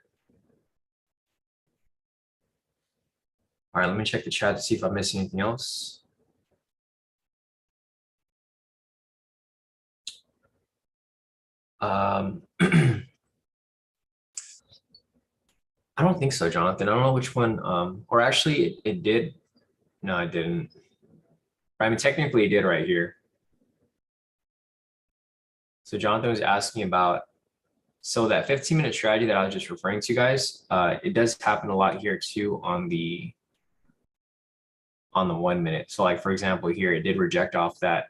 All right, let me check the chat to see if I'm missing anything else. I don't think so, Jonathan. I don't know which one, or actually it did. No, it didn't. I mean, technically it did right here. So Jonathan was asking about, so that 15-minute strategy that I was just referring to, guys, it does happen a lot here too on the 1 minute. So like, for example, here, it did reject off that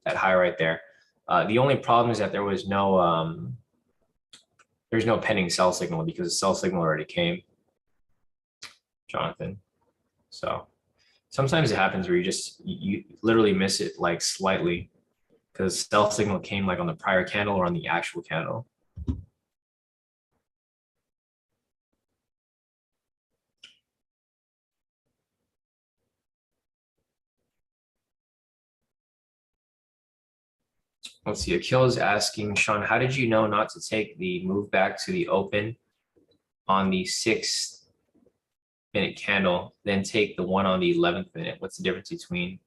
high right there. The only problem is that there was no, there's no pending sell signal because the sell signal already came, Jonathan. So sometimes it happens where you literally miss it like slightly because sell signal came like on the prior candle or on the actual candle. Let's see, Akil is asking, Sean, how did you know not to take the move back to the open on the 6-minute candle, then take the one on the 11th minute? What's the difference between?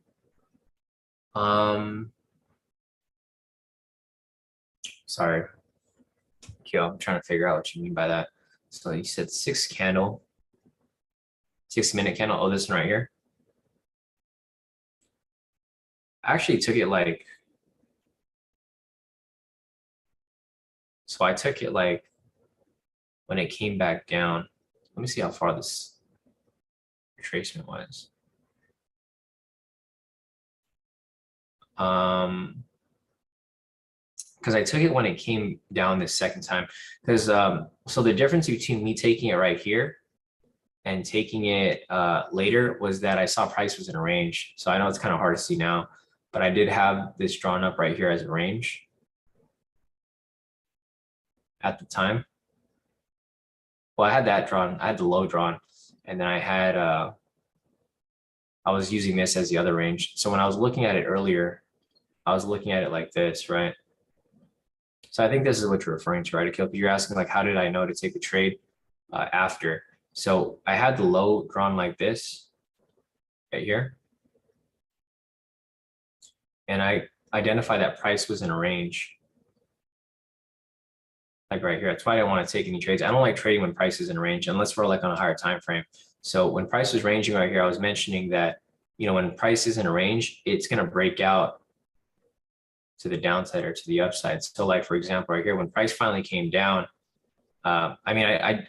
Sorry, Akil, I'm trying to figure out what you mean by that. So you said 6-minute candle. Oh, this one right here. I actually took it like, so I took it like when it came back down. Let me see how far this retracement was. Because I took it when it came down this second time. Because so the difference between me taking it right here and taking it later was that I saw price was in a range. So I know it's kind of hard to see now, but I did have this drawn up right here as a range at the time. Well, I had that drawn, I had the low drawn, and then I had, I was using this as the other range. So when I was looking at it earlier, I was looking at it like this, right? So I think this is what you're referring to, right, Akil? You're asking like, how did I know to take the trade after? So I had the low drawn like this right here. And I identified that price was in a range. Like right here. That's why I don't want to take any trades. I don't like trading when price is in a range unless we're like on a higher time frame. So when price is ranging right here, I was mentioning that, when price is in a range, it's going to break out to the downside or to the upside. So like, for example, right here, when price finally came down, I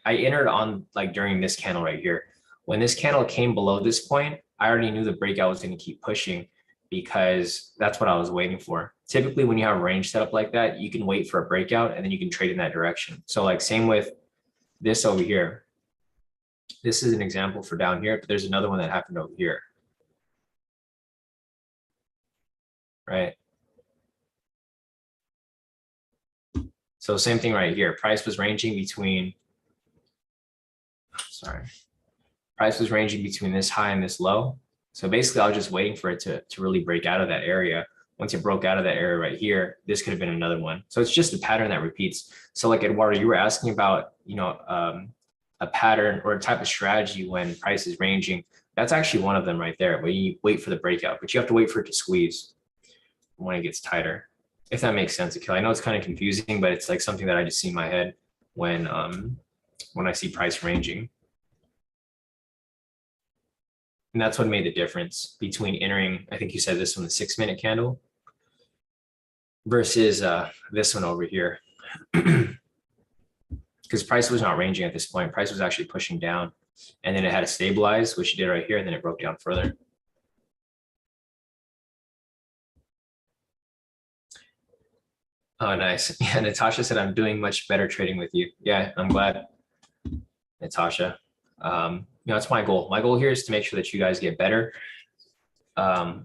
entered on like during this candle right here. When this candle came below this point, I already knew the breakout was going to keep pushing because that's what I was waiting for. Typically, when you have a range set up like that, you can wait for a breakout and then you can trade in that direction. So like same with this over here. This is an example for down here, but there's another one that happened over here. Right? So same thing right here. Price was ranging between, price was ranging between this high and this low. So basically I was just waiting for it to really break out of that area. once it broke out of that area right here, this could have been another one. So it's just a pattern that repeats. So like Eduardo, you were asking about, a pattern or a type of strategy when price is ranging. That's actually one of them right there, where you wait for the breakout, but you have to wait for it to squeeze when it gets tighter. If that makes sense, Akil. I know it's kind of confusing, but it's like something that I just see in my head when I see price ranging. And that's what made the difference between entering, I think you said this one, the 6-minute candle, versus this one over here. Because price was not ranging at this point. Price was actually pushing down. And then it had to stabilize, which it did right here, and then it broke down further. Oh, nice. Yeah, Natasha said, I'm doing much better trading with you. Yeah, I'm glad, Natasha. That's my goal. My goal here is to make sure that you guys get better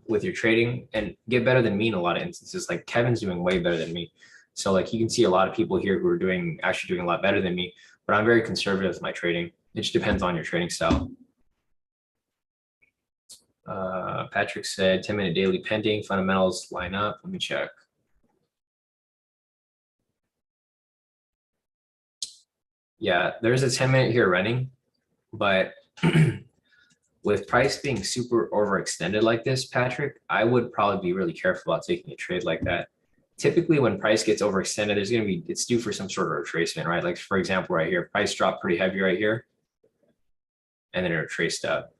with your trading and get better than me in a lot of instances. Like Kevin's doing way better than me. So like you can see a lot of people here who are actually doing a lot better than me, but I'm very conservative with my trading. It just depends on your trading style. Patrick said 10-minute daily pending, fundamentals line up. Let me check. Yeah, there's a 10-minute here running, but with price being super overextended like this, Patrick, I would probably be really careful about taking a trade like that. Typically when price gets overextended, it's due for some sort of retracement, right? Like for example, right here, price dropped pretty heavy right here, and then it retraced up.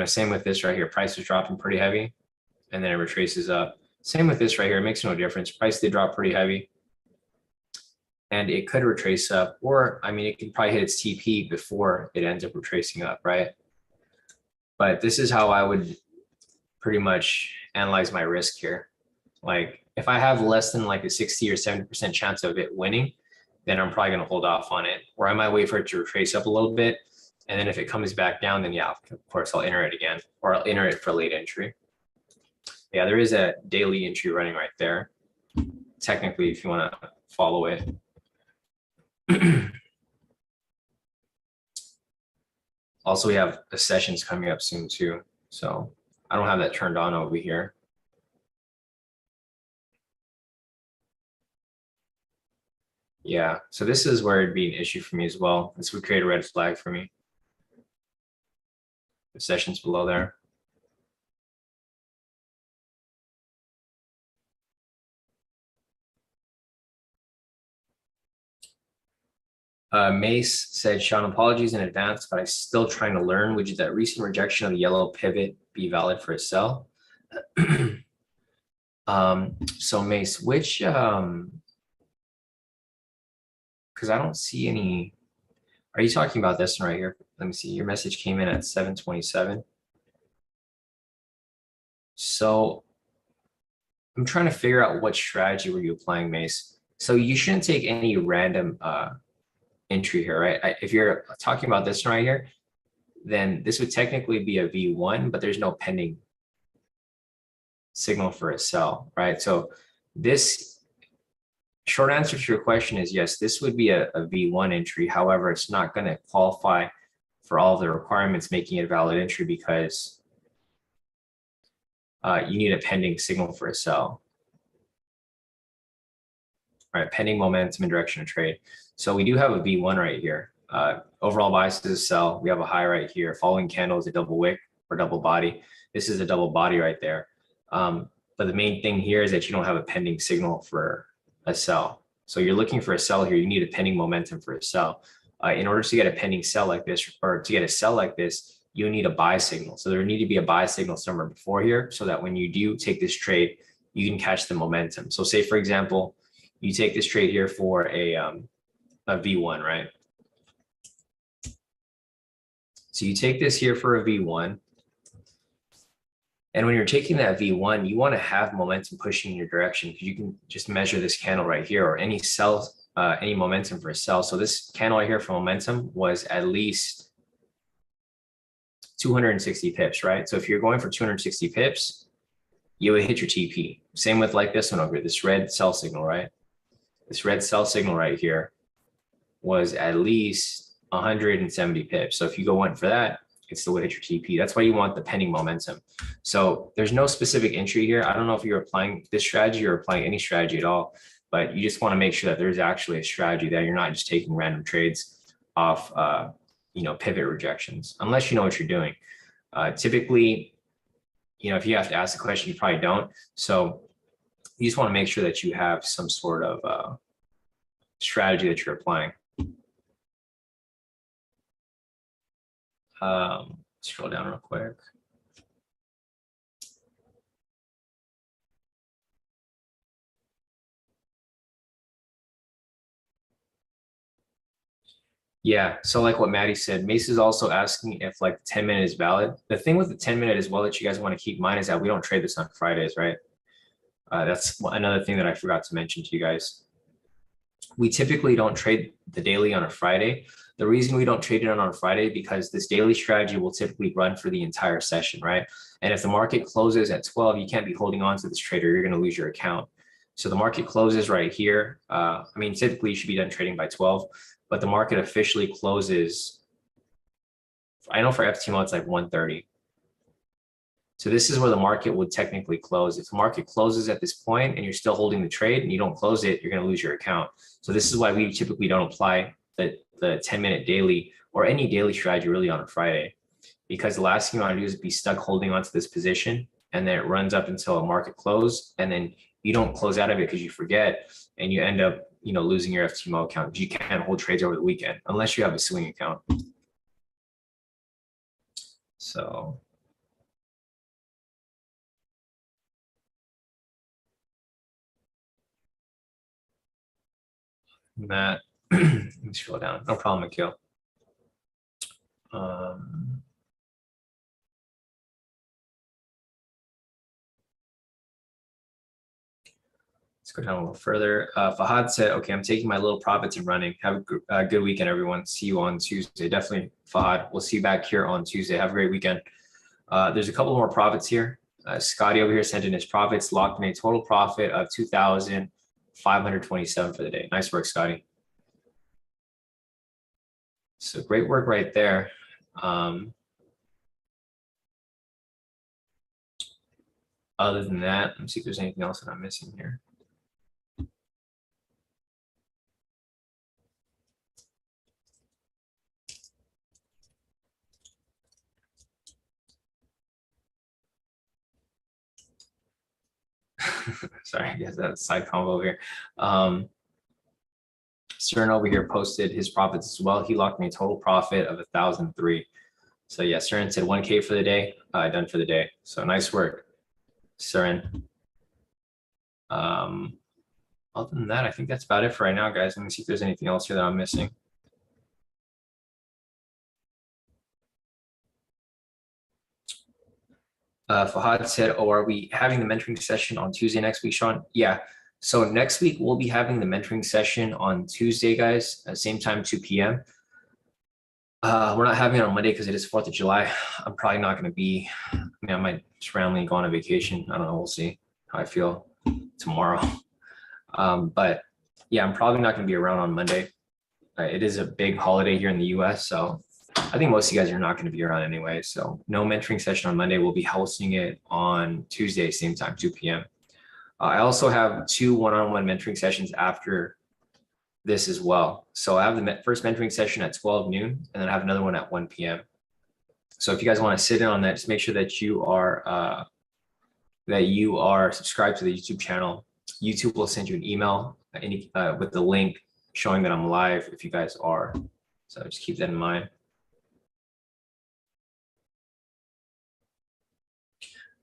Same with this right here, price was dropping pretty heavy, and then it retraces up. Same with this right here, it makes no difference. Price did drop pretty heavy, and it could retrace up, or it can probably hit its TP before it ends up retracing up, right? But this is how I would pretty much analyze my risk here. Like if I have less than like a 60 or 70% chance of it winning, then I'm probably going to hold off on it, or I might wait for it to retrace up a little bit. And then if it comes back down, then yeah, of course I'll enter it again, or I'll enter it for late entry. Yeah, there is a daily entry running right there. Technically, if you want to follow it. Also, we have the sessions coming up soon too. So I don't have that turned on over here. Yeah, so this is where it'd be an issue for me as well. This would create a red flag for me. The sessions below there. Mace said, Sean, apologies in advance, but I'm still trying to learn. Would that recent rejection of the yellow pivot be valid for a sell? So Mace, which, because I don't see any, are you talking about this one right here? Let me see, your message came in at 7:27. So I'm trying to figure out what strategy were you applying, Mace. So you shouldn't take any random entry here, right? If you're talking about this one right here, then this would technically be a V1, but there's no pending signal for a sell, right? So this short answer to your question is yes, this would be a V1 entry. However, it's not going to qualify for all of the requirements making it a valid entry because you need a pending signal for a sell. Right, pending momentum and direction of trade. So we do have a V1 right here. Overall bias is a sell. We have a high right here. Following candle is a double wick or double body. This is a double body right there. But the main thing here is that you don't have a pending signal for a sell. So you're looking for a sell here. You need a pending momentum for a sell. In order to get a pending sell like this, or to get a sell like this, you need a buy signal. So there need to be a buy signal somewhere before here so that when you do take this trade, you can catch the momentum. So say, for example, you take this trade here for a V1, right? So you take this here for a V1. And when you're taking that V1, you want to have momentum pushing in your direction because you can just measure this candle right here or any sell, any momentum for a sell. So this candle right here for momentum was at least 260 pips, right? So if you're going for 260 pips, you would hit your TP. Same with like this one over here, this red sell signal, right? This red sell signal right here was at least 170 pips. So if you go in for that, it's still would hit your TP. That's why you want the pending momentum. So there's no specific entry here. I don't know if you're applying this strategy or applying any strategy at all, but you just want to make sure that there's actually a strategy, that you're not just taking random trades off, pivot rejections, unless you know what you're doing. Typically, if you have to ask the question, you probably don't. So you just want to make sure that you have some sort of strategy that you're applying. Scroll down real quick. Yeah, so like what Maddie said, Mace is also asking if like the 10-minute is valid. The thing with the 10-minute as well that you guys want to keep in mind is that we don't trade this on Fridays, right? That's another thing that I forgot to mention to you guys. We typically don't trade the daily on a Friday. The reason we don't trade it on a Friday because this daily strategy will typically run for the entire session, right? And if the market closes at 12, you can't be holding on to this trader. You're going to lose your account. So the market closes right here. Typically you should be done trading by 12, but the market officially closes. I know for FTMO it's like 1:30. So this is where the market would technically close. If the market closes at this point and you're still holding the trade and you don't close it, you're going to lose your account. So this is why we typically don't apply the 10-minute daily or any daily strategy really on a Friday, because the last thing you want to do is be stuck holding onto this position and then it runs up until a market close and then you don't close out of it because you forget and you end up losing your FTMO account because you can't hold trades over the weekend unless you have a swing account. So Matt, let me scroll down. No problem, Akil. Let's go down a little further. Fahad said, okay, I'm taking my little profits and running. Have a good weekend, everyone. See you on Tuesday. Definitely, Fahad. We'll see you back here on Tuesday. Have a great weekend. There's a couple more profits here. Scotty over here sent in his profits, locked in a total profit of 2,527 for the day. Nice work, Scotty. So great work right there. Other than that, let's see if there's anything else that I'm missing here. Sorry, I guess that's a side combo here. Cern over here posted his profits as well. He locked me a total profit of 1,003. So yeah, Cern said 1K for the day, done for the day. So nice work, Cern. Other than that, I think that's about it for right now, guys. Let me see if there's anything else here that I'm missing. Fahad said, oh, are we having the mentoring session on Tuesday next week, Sean? Yeah. So next week, we'll be having the mentoring session on Tuesday, guys, at same time, 2 p.m. We're not having it on Monday because it is 4th of July. I'm probably not going to be, I might just randomly go on a vacation. I don't know. We'll see how I feel tomorrow. But yeah, I'm probably not going to be around on Monday. It is a big holiday here in the US. So I think most of you guys are not going to be around anyway. So no mentoring session on Monday. We'll be hosting it on Tuesday, same time, 2 p.m. I also have 2 one-on-one mentoring sessions after this as well. So I have the first mentoring session at 12 noon, and then I have another one at 1 p.m. So if you guys want to sit in on that, just make sure that you are subscribed to the YouTube channel. YouTube will send you an email with the link showing that I'm live if you guys are. So just keep that in mind.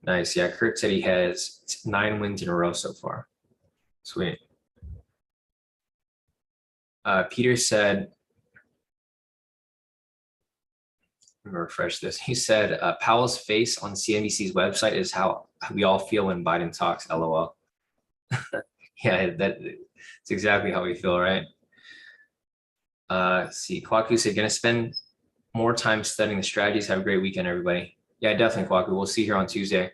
Nice. Yeah, Kurt said he has 9 wins in a row so far. Sweet. Peter said, let me refresh this. He said, Powell's face on CNBC's website is how we all feel when Biden talks, LOL. Yeah, that's exactly how we feel, right? See, Kwaku said, gonna spend more time studying the strategies. Have a great weekend, everybody. Yeah, definitely, Kwaku. We'll see you here on Tuesday.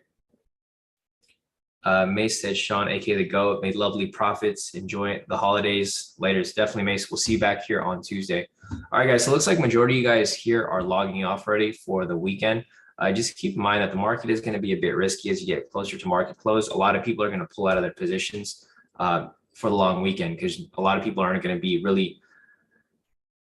Mace said, Sean, aka the GOAT, made lovely profits. Enjoy the holidays. Later, it's definitely Mace. We'll see you back here on Tuesday. All right, guys. So it looks like majority of you guys here are logging off already for the weekend. Just keep in mind that the market is going to be a bit risky as you get closer to market close. A lot of people are going to pull out of their positions for the long weekend because a lot of people aren't going to be really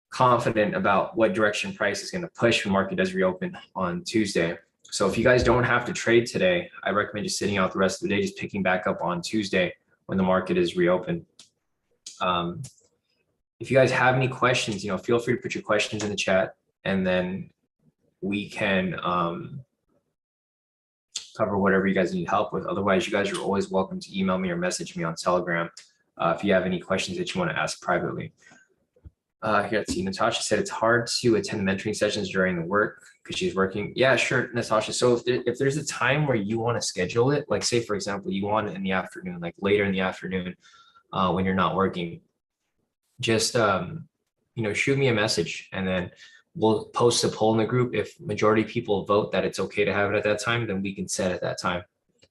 confident about what direction price is going to push when market does reopen on Tuesday. So if you guys don't have to trade today, I recommend just sitting out the rest of the day, just picking back up on Tuesday when the market is reopened. If you guys have any questions, feel free to put your questions in the chat, and then we can cover whatever you guys need help with. Otherwise, you guys are always welcome to email me or message me on Telegram if you have any questions that you want to ask privately. Here, let's see. Natasha said it's hard to attend the mentoring sessions during the work because she's working. Yeah, sure, Natasha. So if there's a time where you want to schedule it, like say, for example, you want it in the afternoon, like later in the afternoon when you're not working, just, shoot me a message and then we'll post a poll in the group. If majority of people vote that it's okay to have it at that time, then we can set at that time.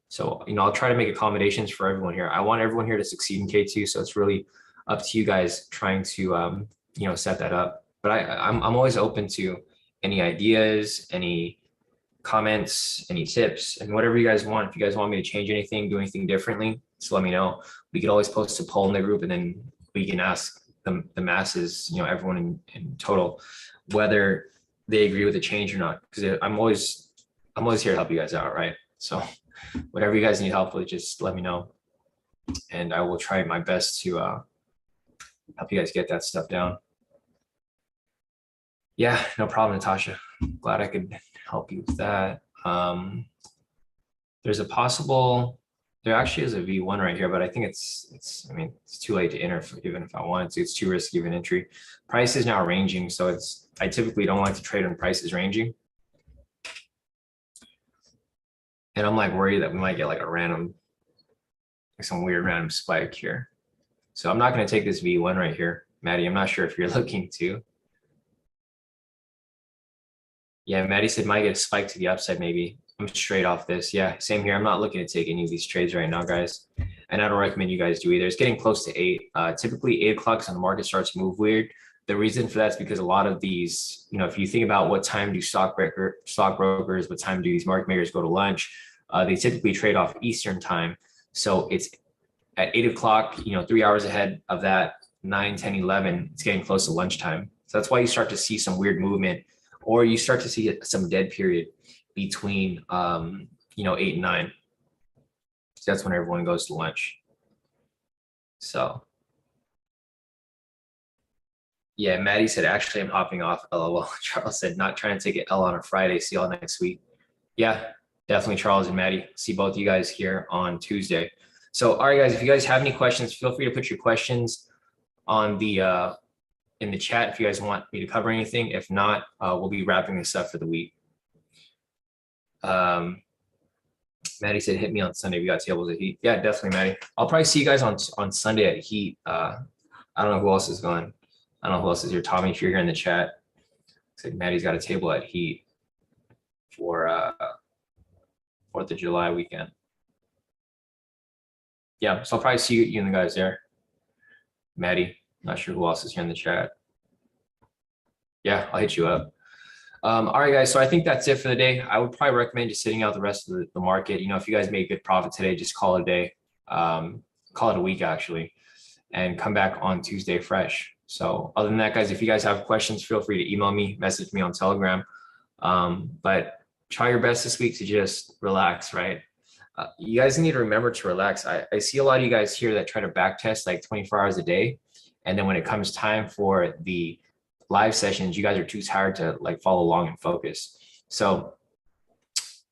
So, I'll try to make accommodations for everyone here. I want everyone here to succeed in K2. So it's really up to you guys trying to, set that up. But I'm always open to any ideas, any comments, any tips, and whatever you guys want. If you guys want me to change anything, do anything differently, just let me know. We could always post a poll in the group and then we can ask the masses, everyone in total, whether they agree with the change or not. Because I'm always here to help you guys out, right? So whatever you guys need help with, just let me know. And I will try my best to help you guys get that stuff down. Yeah, no problem, Natasha. Glad I could help you with that. There's a possible, there actually is a V1 right here, but I think it's too late to enter even if I wanted to. It's too risky of an entry. Price is now ranging, so I typically don't like to trade when price is ranging. And I'm like worried that we might get like some weird random spike here. So I'm not going to take this V1 right here. Maddie, I'm not sure if you're looking to. Yeah, Maddie said might get a spike to the upside maybe. I'm straight off this. Yeah, same here. I'm not looking to take any of these trades right now, guys. And I don't recommend you guys do either. It's getting close to 8. Typically 8 o'clock when the market starts to move weird. The reason for that is because a lot of these, if you think about what time do stockbrokers, what time do these market makers go to lunch, they typically trade off Eastern time. So it's at 8 o'clock, 3 hours ahead of that, 9, 10, 11, it's getting close to lunchtime. So that's why you start to see some weird movement, or you start to see some dead period between 8 and 9. So that's when everyone goes to lunch. So yeah, Maddie said, actually, I'm hopping off. LOL. Charles said, not trying to take an L on a Friday. See y'all next week. Yeah, definitely, Charles and Maddie. See both of you guys here on Tuesday. So, all right, guys, if you guys have any questions, feel free to put your questions on the in the chat if you guys want me to cover anything. If not, we'll be wrapping this up for the week. Maddie said, hit me on Sunday. We got tables at Heat. Yeah, definitely, Maddie. I'll probably see you guys on Sunday at Heat. I don't know who else is going. I don't know who else is here. Tommy, if you're here in the chat, looks like Maddie's got a table at Heat for 4th of July weekend. Yeah, so I'll probably see you and the guys there. Maddie, not sure who else is here in the chat. Yeah, I'll hit you up. All right, guys. So I think that's it for the day. I would probably recommend just sitting out the rest of the market. If you guys made good profit today, just call it a day, call it a week actually, and come back on Tuesday fresh. So other than that, guys, if you guys have questions, feel free to email me, message me on Telegram. But try your best this week to just relax, right? You guys need to remember to relax. I see a lot of you guys here that try to back test like 24 hours a day. And then when it comes time for the live sessions, you guys are too tired to like follow along and focus. So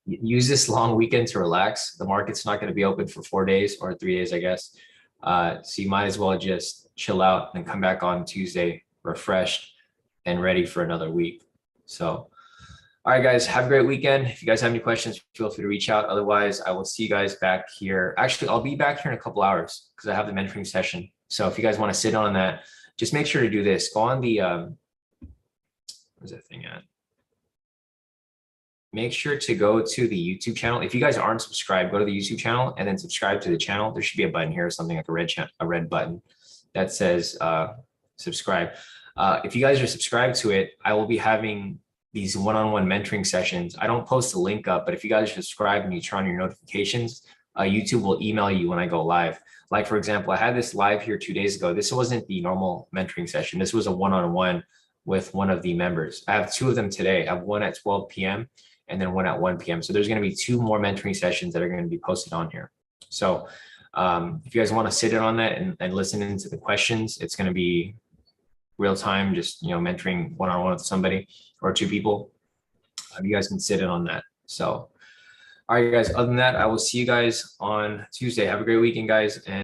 use this long weekend to relax. The market's not going to be open for 4 days or 3 days, I guess. So you might as well just chill out and come back on Tuesday refreshed and ready for another week. So, all right, guys, have a great weekend. If you guys have any questions, feel free to reach out. Otherwise, I will see you guys back here. Actually, I'll be back here in a couple hours because I have the mentoring session. So if you guys want to sit on that, just make sure to do this. Go on the, where's that thing at? make sure to go to the YouTube channel. If you guys aren't subscribed, go to the YouTube channel and then subscribe to the channel. There should be a button here, something like a red button that says subscribe. If you guys are subscribed to it, I will be having these one-on-one mentoring sessions. I don't post a link up, but if you guys are subscribed and you turn on your notifications, YouTube will email you when I go live. Like, for example, I had this live here 2 days ago. This wasn't the normal mentoring session. This was a one-on-one with one of the members. I have two of them today. I have one at 12 p.m. and then one at 1 p.m. So there's going to be two more mentoring sessions that are going to be posted on here. So if you guys want to sit in on that and listen into the questions, it's going to be real time, just, mentoring one-on-one with somebody or two people. You guys can sit in on that. So, all right, guys, other than that, I will see you guys on Tuesday. Have a great weekend, guys. And